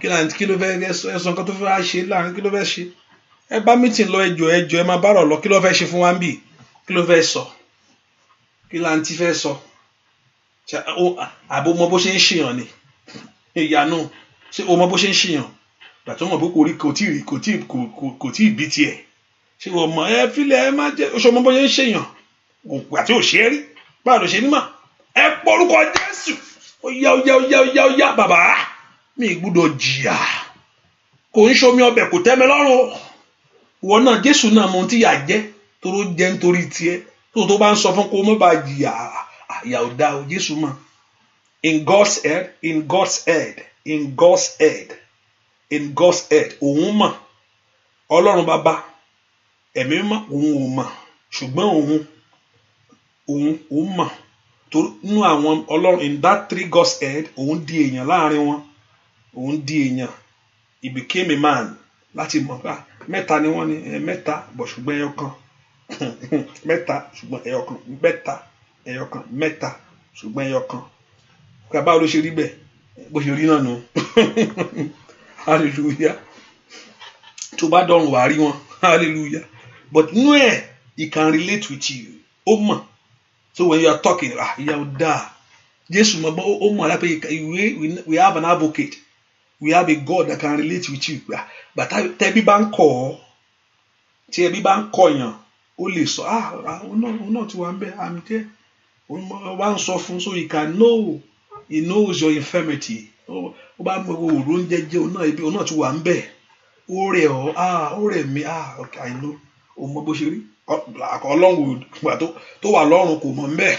kí ló fẹ́ sọ nǹkan tó fẹ́ ṣe láàrin kí ló fẹ́ ṣe ẹ bá mítìn lọ ẹjọ́ ẹ máa bárọ̀ lọ kí ló fẹ́ ṣe fún wa ń bì kí ló fẹ́ sọ kí láǹtí fẹ́ sọ àbò mọ bó ṣe ń ṣèyàn ni ìyanu ṣé o mọ bó ṣe ń ṣèyàn gbàtọ́ mọ̀ pé kò tí ì bí tiẹ̀ ṣé o mọ̀ ẹ fílẹ̀ ẹ má jẹ́ oṣù ọmọ bó ṣe ń ṣèyàn òkú àti òṣèré rí báwo ló ṣe ní mà ẹ porúkọ Jésù ó yá bàbá mi gbúdọ̀ jìyà kò ń ṣomi ọbẹ̀ kò tẹ́ mi lọ́rùn ìwọ náà Jésù náà mọ ohun tí yà jẹ́ toró jẹ́ nítorí tiẹ̀ tó bá ń sọ fún kó mọ́ bá jìyà àyà ò dá o Jésù mọ̀ in God's head òun mọ̀ Ọlọ́run bàbá ẹ̀mí mọ̀ òun ò mọ̀ ṣùgbọ́n òun mọ̀ tó nú àwọn Ọlọ́run in that three God's head òun di èèyàn láàrin wọn òun di èèyàn he became a man láti mọ̀ pé mẹ́ta ni wọ́n ní mẹ́ta bọ̀ ṣùgbọ́n ẹyọ kan mẹ́ta ṣùgbọ́n ẹyọkan, mẹ́ta ẹyọkan, mẹ́ta ṣùgbọ́n ẹyọkan. Báwo ló ṣe rí bẹ́ẹ̀? Bó ṣe rí náà nù. Hallelujah. Tó bá dọ̀run wàá rí wọn. Hallelujah. But nínú ẹ̀, he can relate with you. Ó mọ̀. So when you are talking, ìyá ò dáa. Jésù mọ̀ bọ́ ó mọ̀ lápẹ́ we have an advocate. We have a God that can relate with you. But tẹ́bí bá ń kọ̀ ọ́, tí ẹbí bá ń kọ̀yàn, ó lè sọ, òun náà ti wà ń bẹ̀, àmì tẹ́. Òun bá ń sọ fún, so he can know. He knows your infirmity. Ó bá mọ̀ òòrùn oúnjẹ jẹ́ òun náà ti wà ń bẹ̀. Ó rẹ̀ ọ́, ó rẹ̀ mí, okay, I know. Ó mọ bó ṣe rí. Ọlọ́run gbà tó wà lọ́run kò mọ̀ ń bẹ̀.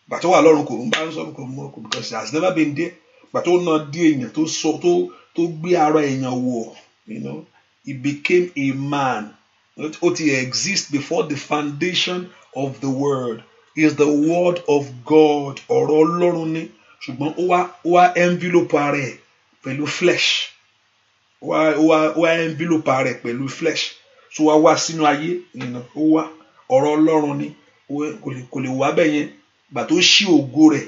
Gbà tó wà lọ́run kò ń bá ń sọ kò mọ̀, because he has never been there. Gbà tó náà dé èèyàn tó gbé ara èèyàn wọ̀, he became a man. Ó ti exist before the foundation of the world. He is the word of God. Ọ̀rọ̀ Ọlọ́run ni, ṣùgbọ́n ó wá envelope ara ẹ̀ pẹ̀lú flesh. Ó wá envelope ara ẹ̀ pẹ̀lú flesh. So wá sínú ayé, ó wá ọ̀rọ̀ Ọlọ́run ni, kò lè wá bẹ́ẹ̀ yẹn. Gbà tó ṣí ògo rẹ̀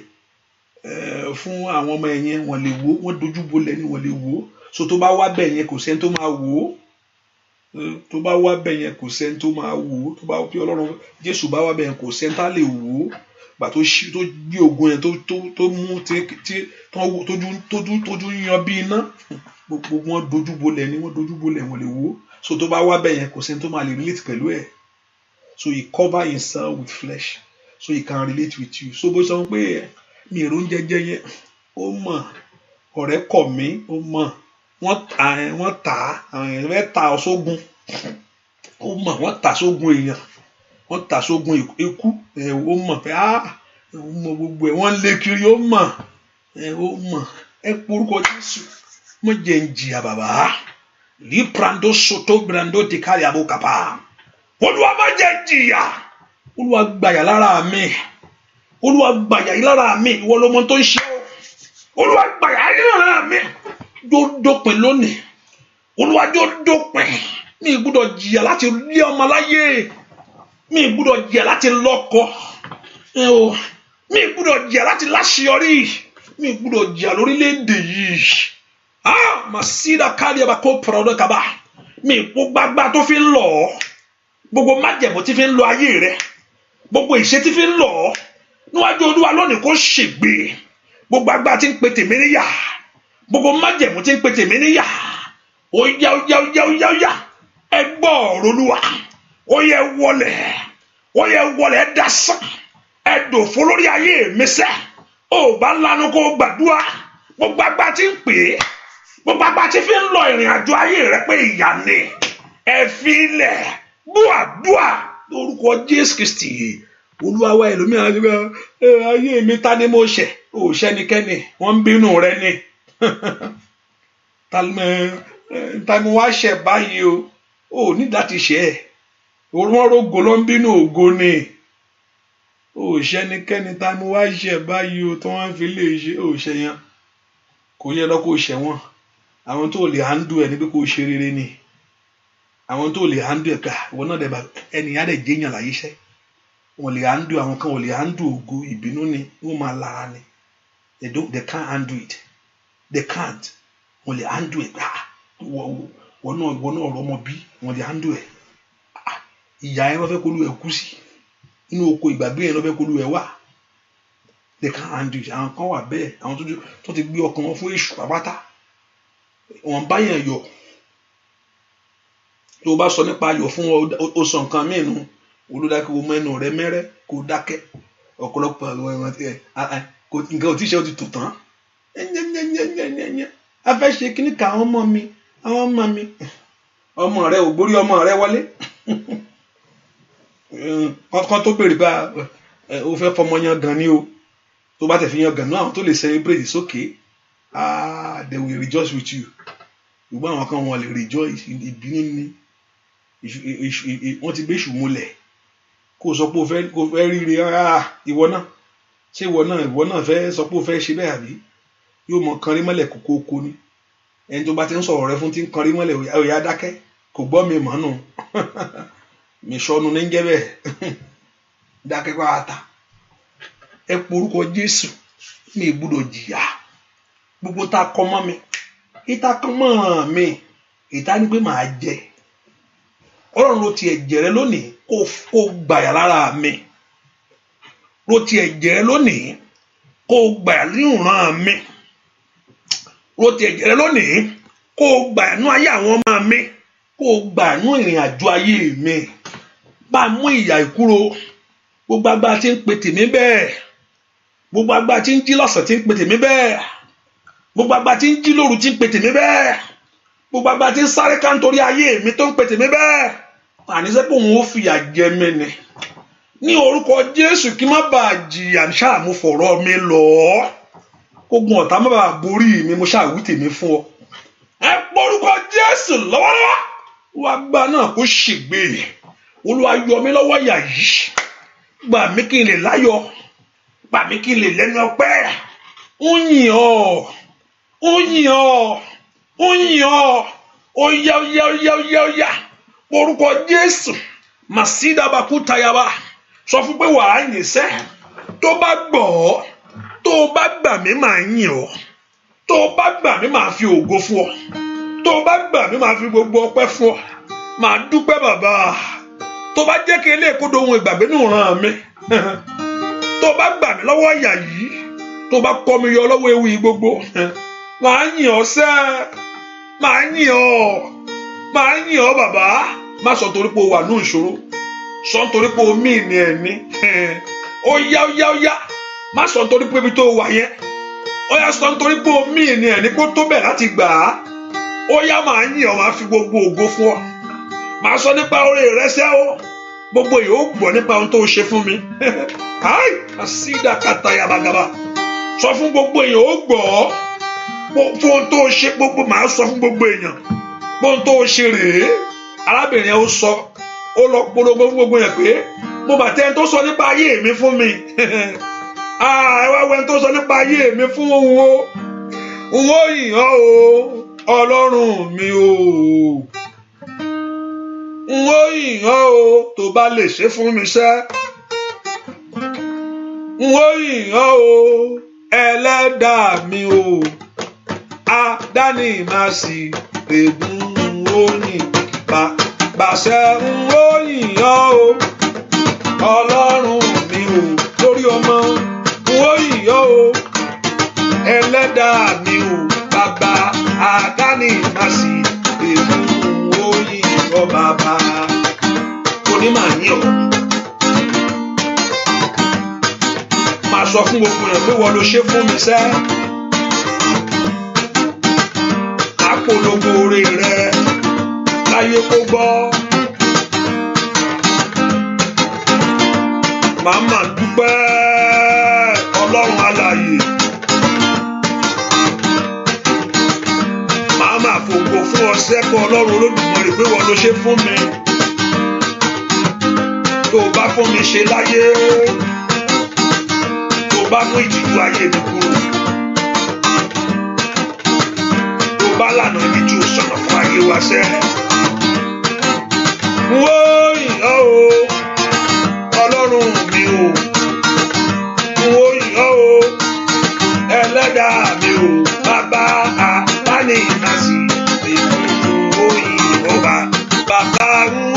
fún àwọn ọmọ ẹ̀yẹn, wọ́n lè wò, wọ́n dojú bolẹ̀ ni wọ́n lè wò. So tó bá wá bẹ́ẹ̀ yẹn kò sẹ́ni tó máa wò ó. Tó bá wá bẹ́ẹ̀ yẹn kò sẹ́ni tó máa wò ó. Tó bá bí Ọlọ́run Jésù bá wá bẹ́ẹ̀ yẹn kò sẹ́ni tá lè wò ó. Gbà tó ṣí tó gbé ògo yẹn tó mú tójú yan bí iná, gbogbo wọn dojú bolẹ̀ ni, wọ́n dojú bolẹ̀ wọ́n lè wò ó. So tó bá wá bẹ́ẹ̀ yẹn kò sẹ́ni tó máa lè relate pẹ̀lú ẹ̀. So he cover himself with flesh, so he can relate with you. So bó sọ pé mi èrò ń jẹjẹ yẹn, ó mọ̀. Ọ̀rẹ́ kọ̀ mí, ó mọ̀. Wọ́n tà àwọn èèyàn fẹ́ ta ọ sógun. Ó mọ̀, wọ́n tà sógun èèyàn. Wọ́n tà sógun ikú. Ó mọ̀ pé ó mọ̀ gbogbo ẹ̀. Wọ́n lé kiri, ó mọ̀. Ó mọ̀. Ẹ porúkọ Jésù. Mo jẹ́ ń jìyà bàbá. Liprando soto brando ti kárí abo kapa. Olúwa má jẹ́ jìyà. Olúwa gbàyà lára mi. Olúwa gbàyà lára mi. Ìwọ ló mọ̀ tó ń ṣe o. Olúwa gbàyà lára mi. Jó dópin lónìí. Olúwa jó dópin. Mi gbọ́dọ̀ jìyà láti lé ọmọ láyé. Mi gbọ́dọ̀ jìyà láti lọ́kọ. Mi gbọ́dọ̀ jìyà láti láṣeyọrí. Mi gbọ́dọ̀ jìyà lórílẹ̀-èdè yìí. Masida kárí ẹ̀bà kó pọ̀rọ̀dọ̀ kaba. Mi gbogbo agbá tó fi ń lọ ọ́. Gbogbo májẹ̀mú tí fi ń lọ ayé rẹ̀. Gbogbo ìṣe tí fi ń lọ ọ́. Níwájú Olúwa lónìí kó ṣègbè. Gbogbo agbá tí ń pe tèmi níyà. Gbogbo májẹ̀mú tí ń pe tèmi níyà. Ó yá. Ẹ gbọ́ ọ̀rọ̀ Olúwa. Ó yẹ wọlé dasán. Ẹ dòfo lórí ayé mi sẹ́. Ó bá lanu kó gbàdúrà. Gbogbo agbá tí ń pè é. Gbogbo agbá tí fi ń lọ ìrìn àjò ayé rẹ pé ìyà ni. Ẹ fi ilẹ̀ gbàdúrà lórúkọ Jésù Kristi. Olúwa wa ẹlòmíràn àdúgbò ayé mi ta ni mo ṣẹ̀. Ó ṣẹ́nikẹ́ni, wọ́n ń bínú rẹ ni. Ta ni wá ṣẹ̀ báyìí o. Ó ní láti ṣẹ̀ ẹ́. Wọ́n rógo ló ń bínú ògo ni. Ó ṣẹ́nikẹ́ni ta ni wá ṣẹ̀ báyìí o tó wọ́n fi lè ṣe ó ṣẹ̀ yẹn. Kò yẹ lọ kó ṣẹ̀ wọ́n. Àwọn tó lè handle ẹ̀ níbi kó ṣe rere ni. Àwọn tó lè handle ẹ̀ ká ìwọ náà dẹ̀ bá ẹnìyàn dẹ̀ jẹ́yàn láyé iṣẹ́. Wọ́n lè handle àwọn kan, wọ́n lè handle ògo ìbínú ni, wọ́n máa lára ni. They can't handle it. They can't. Wọ́n lè handle ẹ̀ ká wọ́n náà ọ̀rọ̀ ọmọ bí wọ́n lè handle ẹ̀. Ìyá ẹ̀ wọ́n fẹ́ kó lu ẹ̀ kú sí. Inú oko ìgbàgbé ẹ̀ lọ́ fẹ́ kó lu ẹ̀ wà. They can't handle it. Àwọn kan wà bẹ́ẹ̀. Àwọn tó ti gbé ọkàn wọn fún èṣù pàpátá. Wọ́n bá yẹn yọ̀. Tó o bá sọ nípa ayọ̀ fún o sọ nǹkan mìíràn. Olùdákẹ́ wo mẹ́nu rẹ mẹ́rẹ́ kó dákẹ́. Ọ̀pọ̀lọpọ̀ nǹkan ò tí ṣe ó ti tò tán. A fẹ́ ṣe kíní ka àwọn ọmọ mi. Ọmọ rẹ ò gbórí ọmọ rẹ wọlé. Kọ́kọ́ tó bèrè bá o fẹ́ fọmọ yan gan ni o. Tó bá tẹ̀ fi yan gan náà àwọn tó lè celebrate sókè. They will rejoice with you. Ṣùgbọ́n àwọn kan wọn lè rejoice ìbínú ni. Wọ́n ti gbé èṣù múlẹ̀. Kó sọ pé o fẹ́ ríre ìwọ náà. Ṣé ìwọ náà fẹ́ sọ pé o fẹ́ ṣe bẹ́ẹ̀ àbí? Yóò mọ kanrí mọ́lẹ̀ kókó ni. Ẹni tó bá ti ń sọ̀rọ̀ rẹ fún ti ń kanrí mọ́lẹ̀ ó yá dákẹ́. Kò gbọ́ mi mọ́ nù. mi sọnù ní jẹ́ bẹ́ẹ̀ dákẹ́ pátá ẹ porúkọ Jésù mi gbọ́dọ̀ jìyà gbogbo tá a kọ mọ́ mi ìta kan mọ́ mi ìta ní pé màá jẹ Ọlọ́run ló ti ẹ̀jẹ̀ rẹ lónìí kó gbàyà lára mi ló ti ẹ̀jẹ̀ rẹ lónìí kó gbàyà níran mi ló ti ẹ̀jẹ̀ rẹ lónìí kó gbàyà nú ayé àwọn ọmọ mi kó gbàyà nú ìrìn àjò ayé mi bá mú ìyà ìkúrò gbogbo agbára tí ń pe tèmi bẹ́ẹ̀ gbogbo agbára tí ń jí lọ́sàn tí ń pe tèmi bẹ́ẹ̀ gbogbo agbára tí ń jí lóru tí ń pe tèmi bẹ́ẹ̀ gbogbo agbára tí ń sáré ká nítorí ayé mi tó ń pe tèmi bẹ́ẹ̀ àníṣe pé òun ó fìyà jẹ mí ni ní orúkọ Jésù kí má bàa jìyà ṣáà mo fọ̀rọ̀ mi lọ kógun ọ̀tá má bàa borí mi mo ṣáà wí tèmi fún ọ ẹ porúkọ Jésù lọ́wọ́lọ́wọ́ wàá gbà náà kó ṣègbè Olúwa yọ mí lọ́wọ́ ìyà yìí gbà mí kí n lè láyọ̀ gbà mí kí n lè lẹ́nu ọpẹ́ ó yìn ọ́ ó yìn ọ́ ó yìn ọ́ ó yá ó yá ó yá ó yá ó yá orúkọ Jésù màsídà bàkúta yaba sọ fún pé wàá yìn sẹ́ tó bá gbọ́ tó bá gbà mí màá yìn ọ́ tó bá gbà mí màá fi ògo fún ọ tó bá gbà mí màá fi gbogbo ọpẹ́ fún ọ màá dúpẹ́ bàbá tó bá jẹ́ kí ilé ìkódò ohun ìgbàgbé nù ràn mí tó bá gbà mí lọ́wọ́ ìyà yìí tó bá kọ́ mi yọ lọ́wọ́ ewu yìí gbogbo màá yìn ọ́ sẹ́ màá yìn ọ́ bàbá má sọ torí pé o wà ní ìṣòro sọ torí pé o mí ní ẹni ó yá má sọ torí pé ibi tó wà yẹn ó yá sọ torí pé o mí ní ẹni kó tó bẹ̀ láti gbà á ó yá màá yìn ọ́ máa fi gbogbo ògo fún ọ màá sọ nípa oore rẹ sẹ́ o gbogbo yìí ó gbọ́ nípa ohun tó ṣe fún mi àsídà kàtà yabagaba sọ fún gbogbo èèyàn ó gbọ́ fún ohun tó ṣe gbogbo màá sọ fún gbogbo èèyàn fún ohun tó ṣe rèé arábìnrin yẹn ó sọ ó lọ polówó fún gbogbo yẹn pé mo bàtẹ́ ẹni tó sọ nípa ayé mi fún mi ẹ wá wẹ́n tó sọ nípa ayé mi fún òun ó yìn ọ́ o Ọlọ́run mi o n ó yìn ọ́ o tó bá lè ṣe fún mi sẹ́ n ó yìn ọ́ o ẹlẹ́dàá mi o àdáni máa sì ègún oyin bàṣẹ n ó yìn ọ́ o Ọlọ́run mi o lórí ọmọ n ó yìn ọ́ o ẹlẹ́dàá mi o bàbá àdáni máa sì ègún oyin ọ́ bàbá oní màá yìn ọ́ máa sọ fún gbogbo rẹ̀ pé wọ́n ló ṣe fún mi sẹ́ àpolongo oore rẹ̀ láyé kó gbọ́ màá mà dúpẹ́ Ọlọ́run alààyè màá mà fògo fún ọ sẹ́kọ̀ Ọlọ́run Olódùmarè pé wọ́n ló ṣe fún mi tó bá fún mi ṣe láyé tó bá mú ìtìjú ayé mi kúrò tó bá lànà ibi tí o sọ̀nà fún ayé wa sẹ́ wó yìn ọ́ o Ọlọ́run mi o wó yìn ọ́ o ẹlẹ́dàá mi o bàbá àbáni ìmásí ìfúnwó yìn ọ́ bàbá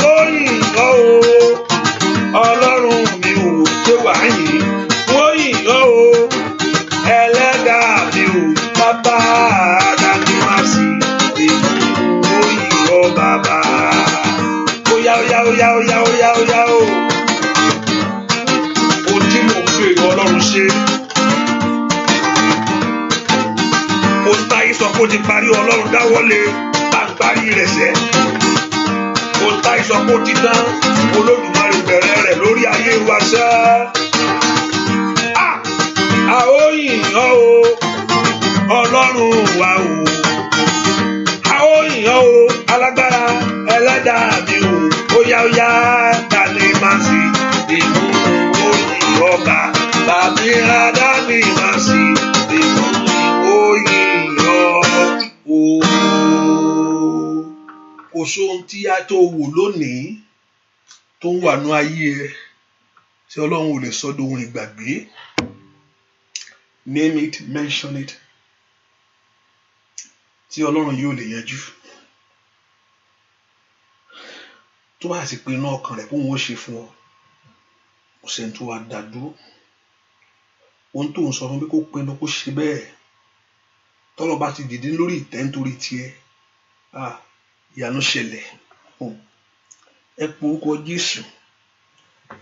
wó yìn ọ́ o Ọlọ́run mi o ṣé wàá yìn wó yìn ọ́ o ẹlẹ́dàá mi o bàbá àbáni ìmásí ìfúnwó yìn ọ́ bàbá óyá o ohun tí mò ń fèrè Ọlọ́run ṣe mo táyé sọ pé ó ti parí Ọlọ́run dáwọ́lé bá ń parí rẹ̀ sẹ́ mo táyé sọ pé ó ti tán Olódùmarè bẹ̀rẹ̀ rẹ̀ lórí ayé wa sẹ́ a ó yìn ọ́ o Ọlọ́run wa o a ó yìn ọ́ o alágbára ẹlẹ́dàá mi o óyá dání máa sí ìmú oyin ọba bàbí adání máa sí ìmú oyin o. Kò sóhun tí a tó wò lónìí tó ń wà ní ayé ẹ tí Ọlọ́run ò lè sọ dohun ìgbàgbé. Name it, mention it, tí Ọlọ́run yóò lè yanjú. Tó bá sì pinnu ọkàn rẹ̀ pé òun ó ṣe fún ọ, kò sẹ́ni tó wá dá dúró. Ohun tó ń sọ fún pé kó pinnu kó ṣe bẹ́ẹ̀, tọ́lọ́ bá ti dìde lórí ìtẹ́ nítorí tiẹ̀, ìyanu ṣẹlẹ̀. Ẹ pe orúkọ Jésù.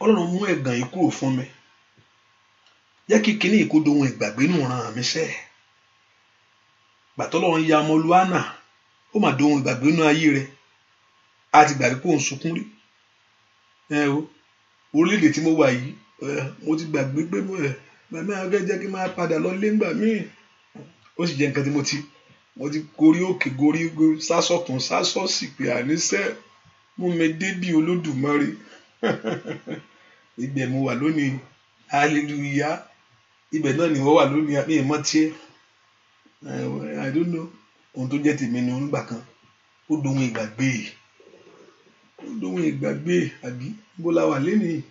Ọlọ́run mú ẹ̀gàn yìí kúrò fún mi. Jẹ́ kí kinní yìí kó dohun ìgbàgbé nù ràn mí sẹ́. Gbàtọ́lọ́run ya ọmọ Lúánà, ó mà dohun ìgbàgbé nù ayé rẹ̀. A ti gbàgbé pé òun sunkún rí. Orílẹ̀-èdè tí mo wà yìí, mo ti gbàgbé pé màmá akẹ́ jẹ́ kí n máa padà lọ lé ńgbà míì. Ó sì jẹ́ nǹkan tí mo ti gorí òkè gorí sásọ̀tún sásọ̀sì pé àníṣe mú mi débí Olódùmarè. Ibẹ̀ mo wà lónìí, hallelujah. Ibẹ̀ náà ni wọ́n wà lónìí, àbí ìmọ̀ tiẹ̀. I don't know. Ohun tó jẹ́ tèmi ni onígbà kan. Ó dohun ìgbàgbé. Ó dohun ìgbàgbé, àbí bó la wà lénìí.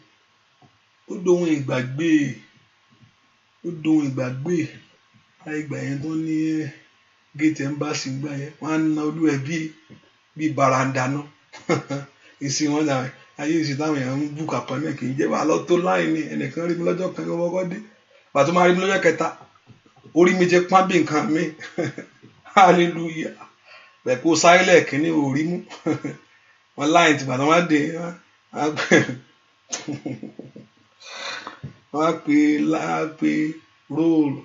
Ó dohun ìgbàgbé. Ó dohun ìgbàgbé. Ìgbà yẹn tó ní gate embassy gbà yẹn, wọ́n á na olú ẹ̀ bí baranda náà. Ìsìn wọn dà ayé ìsìn táwọn èèyàn ń bùkà pọ̀ náà kì í jẹ́ wà lọ tó láì ní ẹnìkan rí mi lọ́jọ́ kan kọ́kọ́ dé. Pàtó máa rí mi lọ́jọ́ kẹta, orí mi ti pọ́n bí nǹkan mi. Hallelujah. Bẹ́ẹ̀ kó sáré lẹ́ẹ̀kínní ò rí mú. Wọ́n láì ti pàtó wọ́n á dé wọ́n á pe róòlù.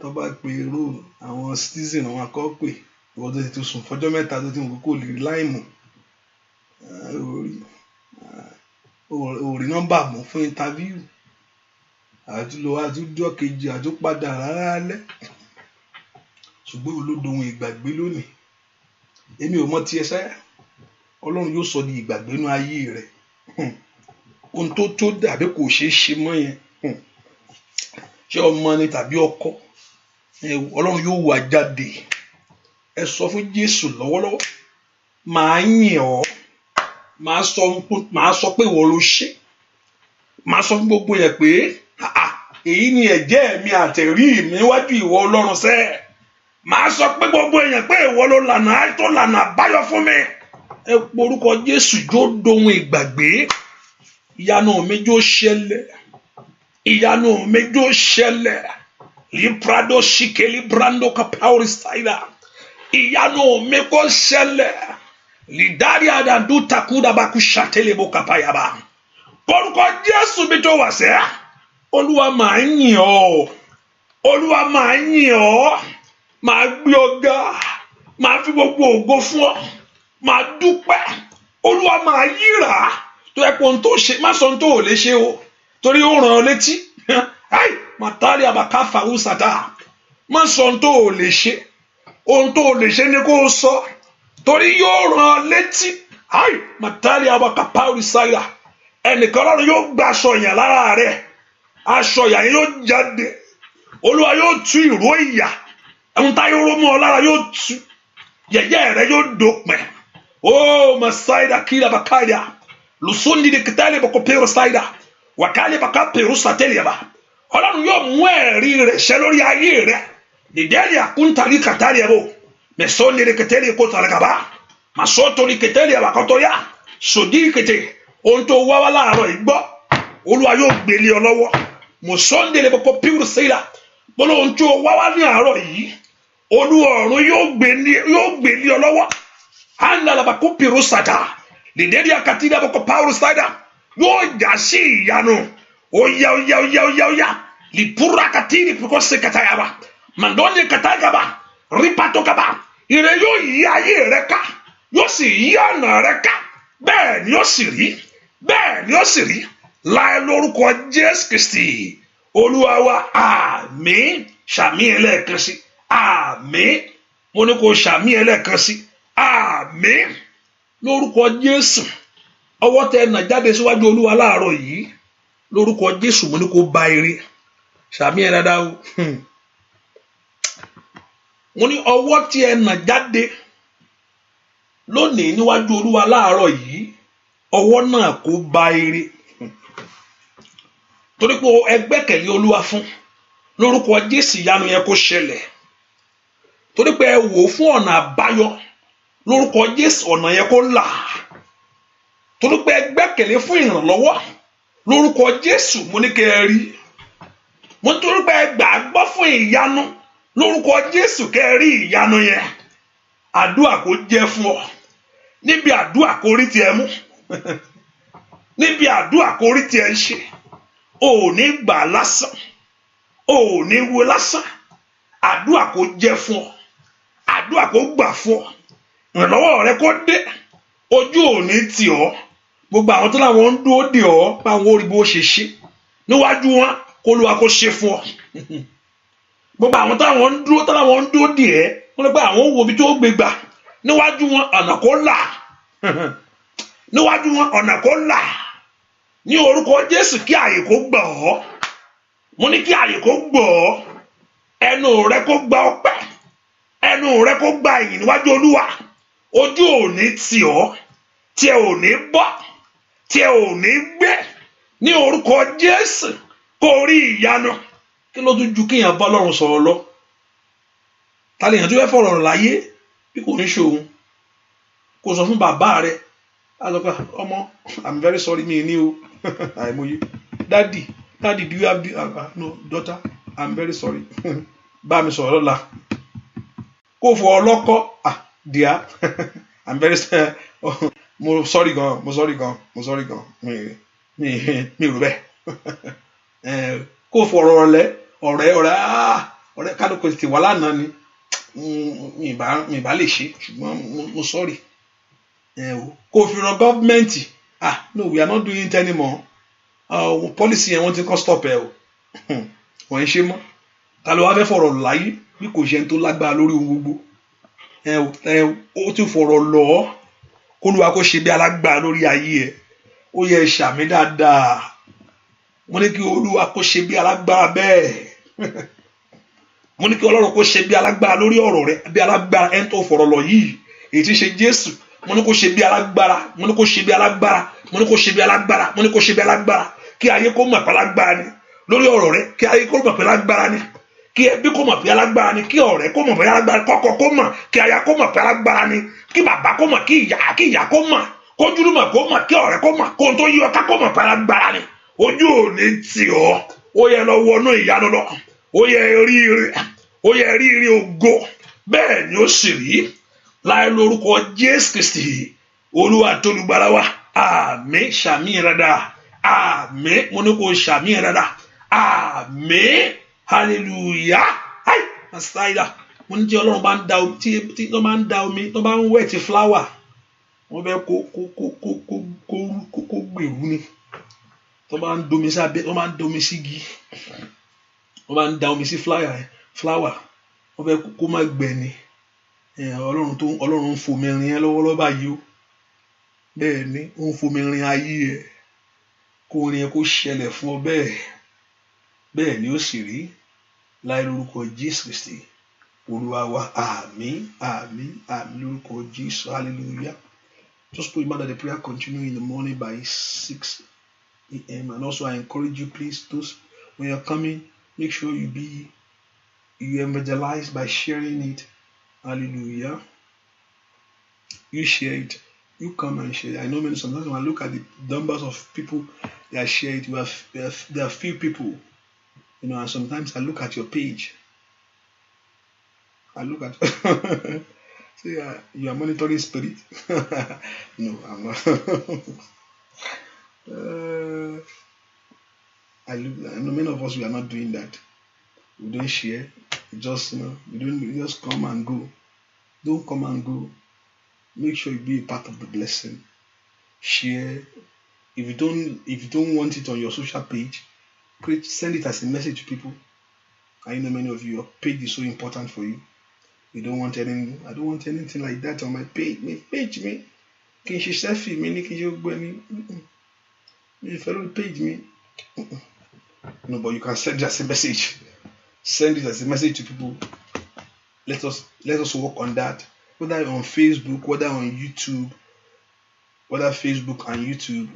Tó bá pe róòlù, àwọn citizen wọn akọ́ pé ìwọ́n tó ti tún sùn fọjọ́ mẹ́ta tó ti mú kókó lè rí láìmù. Orí nọ́mbà mú fún interview. Àtúndọ́ kejì àtúpadà rárá alẹ́. Ṣùgbọ́n olódohun ìgbàgbé lónìí. Èmi ò mọ tí ẹ sẹ́. Ọlọ́run yóò sọ di ìgbàgbé nínú ayé rẹ̀. Ohun tó dàbí kò ṣeé ṣe mọ́ yẹn. Ṣé ọmọ ni tàbí ọkọ? Ọlọ́run yóò wá jáde. Ẹ sọ fún Jésù lọ́wọ́lọ́wọ́. Màá yìn ọ́. Màá sọ pé ìwọ ló ṣe. Màá sọ fún gbogbo yẹn pé èyí ni ẹ̀jẹ̀ mi àtẹ̀rí mi níwájú ìwọ Ọlọ́run sẹ́. Màá sọ pé gbogbo èèyàn pé ìwọ ló lànà àbáyọ fún mi. Ẹ pe orúkọ Jésù jó dohun ìgbàgbé. Ìyanu mi jó ṣẹlẹ̀. Ìyanu mi jó ṣẹlẹ̀. Librado shikeli brando kapauri saida. Ìyanu mi kó ṣẹlẹ̀. Lidari adadu takuda bakushatele bokapayaba. Orúkọ Jésù bí tó wà sẹ́. Olúwa máa ń yìn ọ́. Olúwa máa ń yìn ọ́. Máa gbé ọ ga. Máa fi gbogbo ògo fún ọ. Máa dúpẹ́. Olúwa máa yíra. Tó yẹ kó ohun tó ṣe má sọ ohun tó ò lè ṣe o. Torí ó ràn ọ́ létí. Màtálí àbàkáfà húsàtà. Má sọ ohun tó ò lè ṣe. Ohun tó ò lè ṣe ni kó o sọ. Torí yóò ràn ọ́ létí. Màtálí àbàkáfà húsàtà. Ẹnìkan Ọlọ́run yóò gba aṣọ yẹn lára rẹ̀. Aṣọ ìyà yẹn yóò jáde. Olúwa yóò tú ìró ìyà. Ẹ̀hún táyé oró mọ́ ọ lára yóò tú. Yẹ̀yẹ́ rẹ̀ yóò dópin. Masaida kila bakaida. Lusundi de kitale bako pero saida. Wakale baka pero sateli yaba. Ọlọ́run yóò mú ẹ̀rí rẹ̀ ṣẹ lórí ayé rẹ̀. Dìdẹ́lì àkúntàlí kàtàlì yabo. Mẹ̀sọ́ni de kitale kótàlí kaba. Màsọ́tò ní kitale yaba kọ́tọ́ yá. Sòdí kìtì. Ohun tó wá wá láàárọ̀ ìgbọ́. Olúwa yóò gbélé ọ lọ́wọ́. Mọ̀sọ́ndé lè bako pero saida. Bọ́lá ohun tó wá wá ní àárọ̀ yìí. Olúwa ọ̀run yóò gbélé ọ lọ́wọ́. Anda la bako pero sata. Dìdẹ́lì àkàtìdá bako Paul saida. Yóò jà sí ìyanu. Oya. Lipura katiri pukose katayaba. Mandone katagaba. Ripato kaba. Ire yóò yí ayé rẹ̀ ká. Yóò sì yí ọ̀nà rẹ̀ ká. Bẹ́ẹ̀ ni ó sì rí. Bẹ́ẹ̀ ni ó sì rí. Láì lórúkọ Jésù Kristi. Olúwa wa, àmín. Ṣàmì ẹlẹ́ẹ̀kan sí. Àmín. Mo ní kó ṣàmì ẹlẹ́ẹ̀kan sí. Àmín. Lórúkọ Jésù. Ọwọ́ tẹ ẹ̀nà jáde síwájú Olúwa láàárọ̀ yìí. Lórúkọ Jésù mo ní kó bá ire. Ṣàmì ẹ̀ dáadáa o. Mo ní ọwọ́ tí ẹ̀nà jáde lónìí níwájú Olúwa láàárọ̀ yìí. ọwọ́ náà kó bá ire torí pé ẹ gbẹ́kẹ̀lé Olúwa fún lórúkọ Jésù ìyanu yẹn kó ṣẹlẹ̀ torí pé ẹ wò fún ọ̀nà àbáyọ lórúkọ Jésù ọ̀nà yẹn kó là torí pé ẹ gbẹ́kẹ̀lé fún ìrànlọ́wọ́ lórúkọ Jésù mo ní kẹ́ ẹ rí mo torí pé ẹ gbàgbọ́ fún ìyanu lórúkọ Jésù kẹ́ ẹ rí ìyanu yẹn àdúrà kó jẹ́ fún ọ níbi àdúrà kó rí tiẹ̀ mú níbi àdúrà kó rí tiẹ̀ ń ṣe ò ní gbà lásán ò ní wo lásán àdúrà kó jẹ́ fún ọ àdúrà kó gbà fún ọ ìrànlọ́wọ́ rẹ kó dé ojú ò ní tì ọ́ gbogbo àwọn tó láwọn ń dúró dè ọ́ báwọn ó rí bó ṣe ṣe níwájú wọn kó Olúwa kó ṣe fún ọ gbogbo àwọn tó láwọn ń dúró dè ẹ́ wọ́n lọ pé àwọn wo bí tó gbé gbà níwájú wọn ọ̀nà kó là níwájú wọn ọ̀nà kó là ní orúkọ Jésù kí ààyè kó gbà ọ́ mo ní kí ààyè kó gbà ọ́ ẹnu rẹ kó gba ọpẹ́ ẹnu rẹ kó gba ìyìn níwájú Olúwa ojú ò ní tì ọ́ tí ẹ ò ní bọ́ tí ẹ ò ní gbé ní orúkọ Jésù kó rí ìyanu kí ló tún ju kéèyàn bá Ọlọ́run sọ̀rọ̀ lọ ta lèèyàn tó fẹ́ fọ̀rọ̀ rọ̀ láyé bí kò ní ṣòun kò sọ fún bàbá rẹ alọ́pàá ọmọ I'm very sorry mi ní o àìmọye daddy do you have no daughter I'm very sorry bá mi sọ̀rọ̀ lọ́la kó fọ ọlọ́kọ́ dear I'm very mo sorry gan mi rò bẹ́ẹ̀ kó fọ ọ̀rẹ́ kálukú ti wà lánàá ni mi bá lè ṣe ṣùgbọ́n mo sorry kó fi ran gọ́ọ̀mẹ̀ntì no we are not doing it anymore policy yẹn wọ́n ti kọ́ stop ẹ̀ o wọ́n ń ṣe mọ́ ta ló wá fẹ́ fọ̀rọ̀ láyé bí kò ṣe ń tó lágbára lórí ohun gbogbo ó ti fọ̀rọ̀ lọ kó Olúwa kó ṣe bí alágbára lórí ayé ẹ̀ ó yẹ ṣàmì dáadáa mo ní kí Olúwa kó ṣe bí alágbára bẹ́ẹ̀ mo ní kí Ọlọ́run kó ṣe bí alágbára lórí ọ̀rọ̀ rẹ bí alágbára ẹni tó fọ̀rọ̀ lọ yìí èyí tí ṣe Jésù mo ní kó ṣe bí alágbára mo ní kó ṣe bí alágbára mo ní kó ṣe bí alágbára mo ní kó ṣe bí alágbára kí ayé kó mọ̀ pé alágbára ni lórí ọ̀rọ̀ rẹ kí ayé kó mọ̀ pé alágbára ni kí ẹbí kó mọ̀ pé alágbára ni kí ọ̀rẹ́ kó mọ̀ pé alágbára kọ́kọ́ kó mọ̀ kí aya kó mọ̀ pé alágbára ni kí bàbá kó mọ̀ kí ìyá kó mọ̀ kó júlùmọ̀ kó mọ̀ kí ọ̀rẹ́ kó mọ̀ kó tó yí ọká kó mọ̀ pé alágbára ni ojú ò ní tì ọ́ ó yẹ lọ wọnú ìyanu lọ ó yẹ rí ire ògo bẹ́ẹ̀ ni ó sì rí láì lórúkọ Jésù Kristi Olúwa tó olùgbàlà wa àmín ṣàmì rẹ̀dà àmín mo ní kó ṣàmì rẹ̀dà àmín hallelujah ai asaida mo ní tí Ọlọ́run bá ń da omi tí wọ́n bá ń da omi tó bá ń wẹ̀ ti flower wọ́n fẹ́ kó gbèrú ni tó bá ń domi sí abẹ́ tó bá ń domi sí igi wọ́n bá ń da omi sí flower wọ́n fẹ́ kó má gbẹ ni Ọlọ́run ń fomi rin ẹ lọ́wọ́lọ́wọ́ báyìí o bẹ́ẹ̀ ni ó ń fomi rin ayé ẹ kó rin ẹ kó ṣẹlẹ̀ fún ọ bẹ́ẹ̀ ni ó sì rí láì lórúkọ Jésù Kristi Olúwa wa àmín lórúkọ Jésù hallelujah. Just put in mind that the prayer continue in the morning by 6 a.m. and also I encourage you, please, those when you're coming, make sure you evangelize by sharing it. Hallelujah. You share it. You come and share it. I know many sometimes when I look at the numbers of people that share it, there are few people, and sometimes I look at your page. I look at see, you are monitoring spirit. No, I'm not. I know many of us, we are not doing that. We don't share. We just, we just come and go. Don't come and go. Make sure you be a part of the blessing. Share. If you don't want it on your social page, send it as a message to people. I know many of you, your page is so important for you. You don't want anything. I don't want anything like that on my page. My page me. Can she selfie me? Can you go any? If I don't page me. No, but you can send just a message. Send it as a message to people. Let us work on that. Whether on Facebook, whether on YouTube, whether Facebook and YouTube,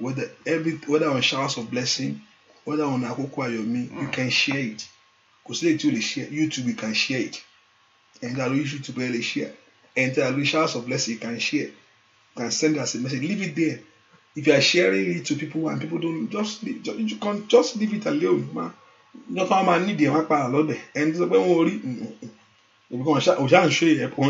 whether on Showers of Blessing, whether on Akoko Ayomi, you can share it. Because they too share YouTube, you can share it. And that YouTube will share. And that Showers of Blessing, you can share. You can send us a message. Leave it there. If you are sharing it to people and people don't you can just leave it alone, man. Not how man need them, I love it. And so when we worry, because òṣà ń ṣe kò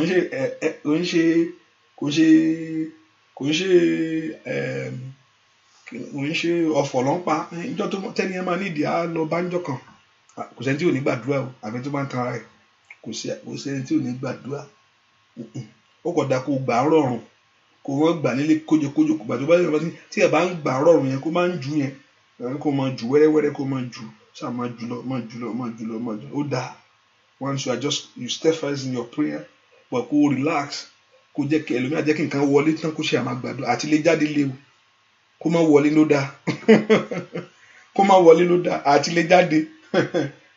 ń ṣe ọ̀fọ̀ ló ń pa ìjọ tó tẹ́ni ẹ máa nídìí á lọ bá ń jọ kan kò sẹ́ni tí ò ní gbàdúrà o àbí tó bá ń tan ara ẹ̀ kò sẹ́ni tí ò ní gbàdúrà ó kọ̀ dá kó gbà á rọrùn kó wọ́n gbà nílé kójokójo kò gbà tó bá yẹ kó tí ẹ bá ń gbà á rọrùn yẹn kó máa ń jù yẹn kó máa jù wẹ́rẹ́wẹ́rẹ́ kó máa jù ṣáà máa jù lọ ó dáa. Once you stay first in your prayer, but kó relax, kó jẹ́ kí ẹlòmíràn jẹ́ kí nǹkan wọlé tán kó ṣe àmà gbàdúrà àti lè jáde léwu kó má wọlé ló dáa kó má wọlé ló dáa àti lè jáde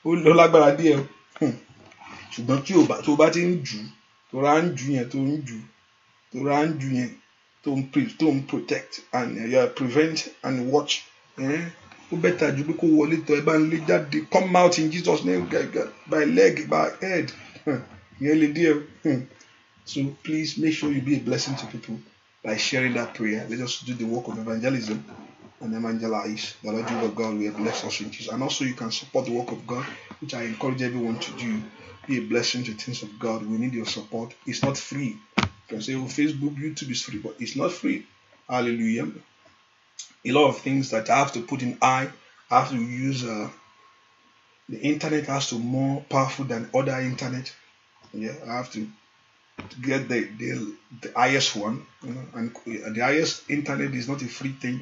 ó lọ lágbára díẹ̀ o ṣùgbọ́n tí tó bá ti ń jù tó rà ń jù yẹn tó rà ń jù yẹn tó ń protect and prevent and watch. Ó bẹ́tà ju pé kó wọlé tọ̀ ẹ bá ń lé jáde come out in Jesus name by leg by head ìyẹn lè díẹ̀ so please make sure you be a blessing to people by sharing that prayer. Let us do the work of evangelism and evangelize. The Lord of God will bless us in Jesus. And also you can support the work of God, which I encourage everyone to do. Be a blessing to things of God. We need your support. It's not free. You can say, oh, Facebook, YouTube is free, but it's not free. Hallelujah. A lot of things that I have to put in I have to use the internet has to be more powerful than other internet. Yeah, I have to get the highest one, and the highest internet is not a free thing.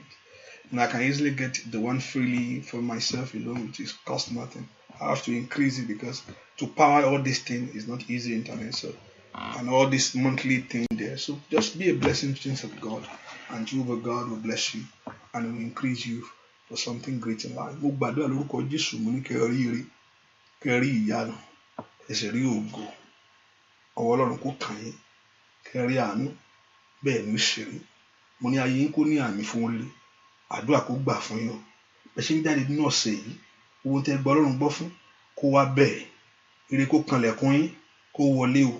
And I can easily get the one freely for myself alone, which is cost nothing. I have to increase it because to power all this thing is not easy internet. So and all this monthly thing there. So just be a blessing to things of God, and Jehovah God will bless you and will increase you for something great in life. Mo gbàdúrà lórúkọ Jésù mo ní kẹrí ìyanu ẹsẹ̀ rí ògo ọwọ́ Ọlọ́run kó kàn yín kẹrí àánú bẹ́ẹ̀ ni ó ṣe rí mo ní ayé yín kó ní àmì fún rere àdúrà kó gbà fún yín bẹ́ẹ̀ ṣe ń jáde nínú ọ̀sẹ̀ yìí ohun tẹ́ gbọ́ Ọlọ́run gbọ́ fún kó wá bẹ́ẹ̀ ire kó kanlẹ̀kùn yín kó wọlé o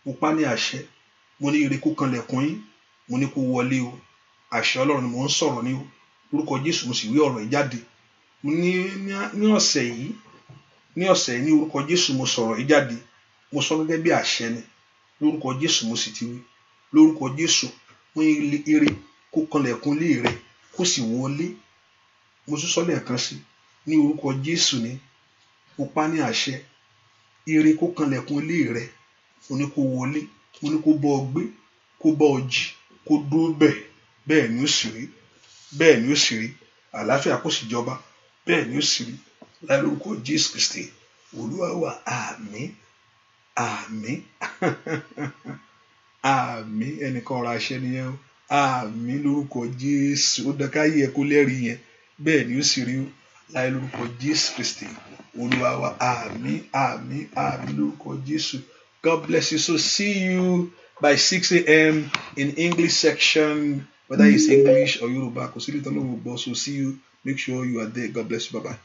mo pa ní àṣẹ mo ní ire kó kanlẹ̀kùn yín mo ní kó wọlé o àṣẹ Ọlọ́run ni mo ń sọ̀rọ̀ ní o lórúkọ Jésù mo sì wí ọ̀rọ̀ yìí jáde mo ní ọ̀sẹ̀ yìí ní orúkọ Jésù mo sọ̀rọ̀ yìí jáde mo sọ gẹ́gẹ́ bí àṣẹ ni lórúkọ Jésù mo sì ti wí lórúkọ Jésù mo ní ire kó kanlẹ̀kùn lé rẹ kó sì wọlé mo tún sọ lẹ́ẹ̀kan sí ní orúkọ Jésù ni mo pa ní àṣẹ ire kó kanlẹ̀kùn lé rẹ mo ní kó wọlé mo ní kó bọ́ ọ gbé kó bọ́ ọ jí kó dúró bẹ́ẹ̀ ni ó sì rí bẹ́ẹ̀ ni ó sì rí àlàáfíà kó sì jọba bẹ́ẹ̀ ni ó sì rí láì lórúkọ Jésù Kristi Olúwa wa àmín àmín àmín ẹnìkan ọ̀rọ̀ àṣẹ nìyẹn o àmín lórúkọ Jésù ó dẹ́ka yẹ kó lẹ́rìí yẹn bẹ́ẹ̀ ni ó sì rí o láì lórúkọ Jésù Kristi Olúwa wa àmín àmín àmín lórúkọ Jésù. God bless you. So see you by 6 a.m. in English section, whether it's English or Yoruba. So see you. Make sure you are there. God bless you. Bye-bye.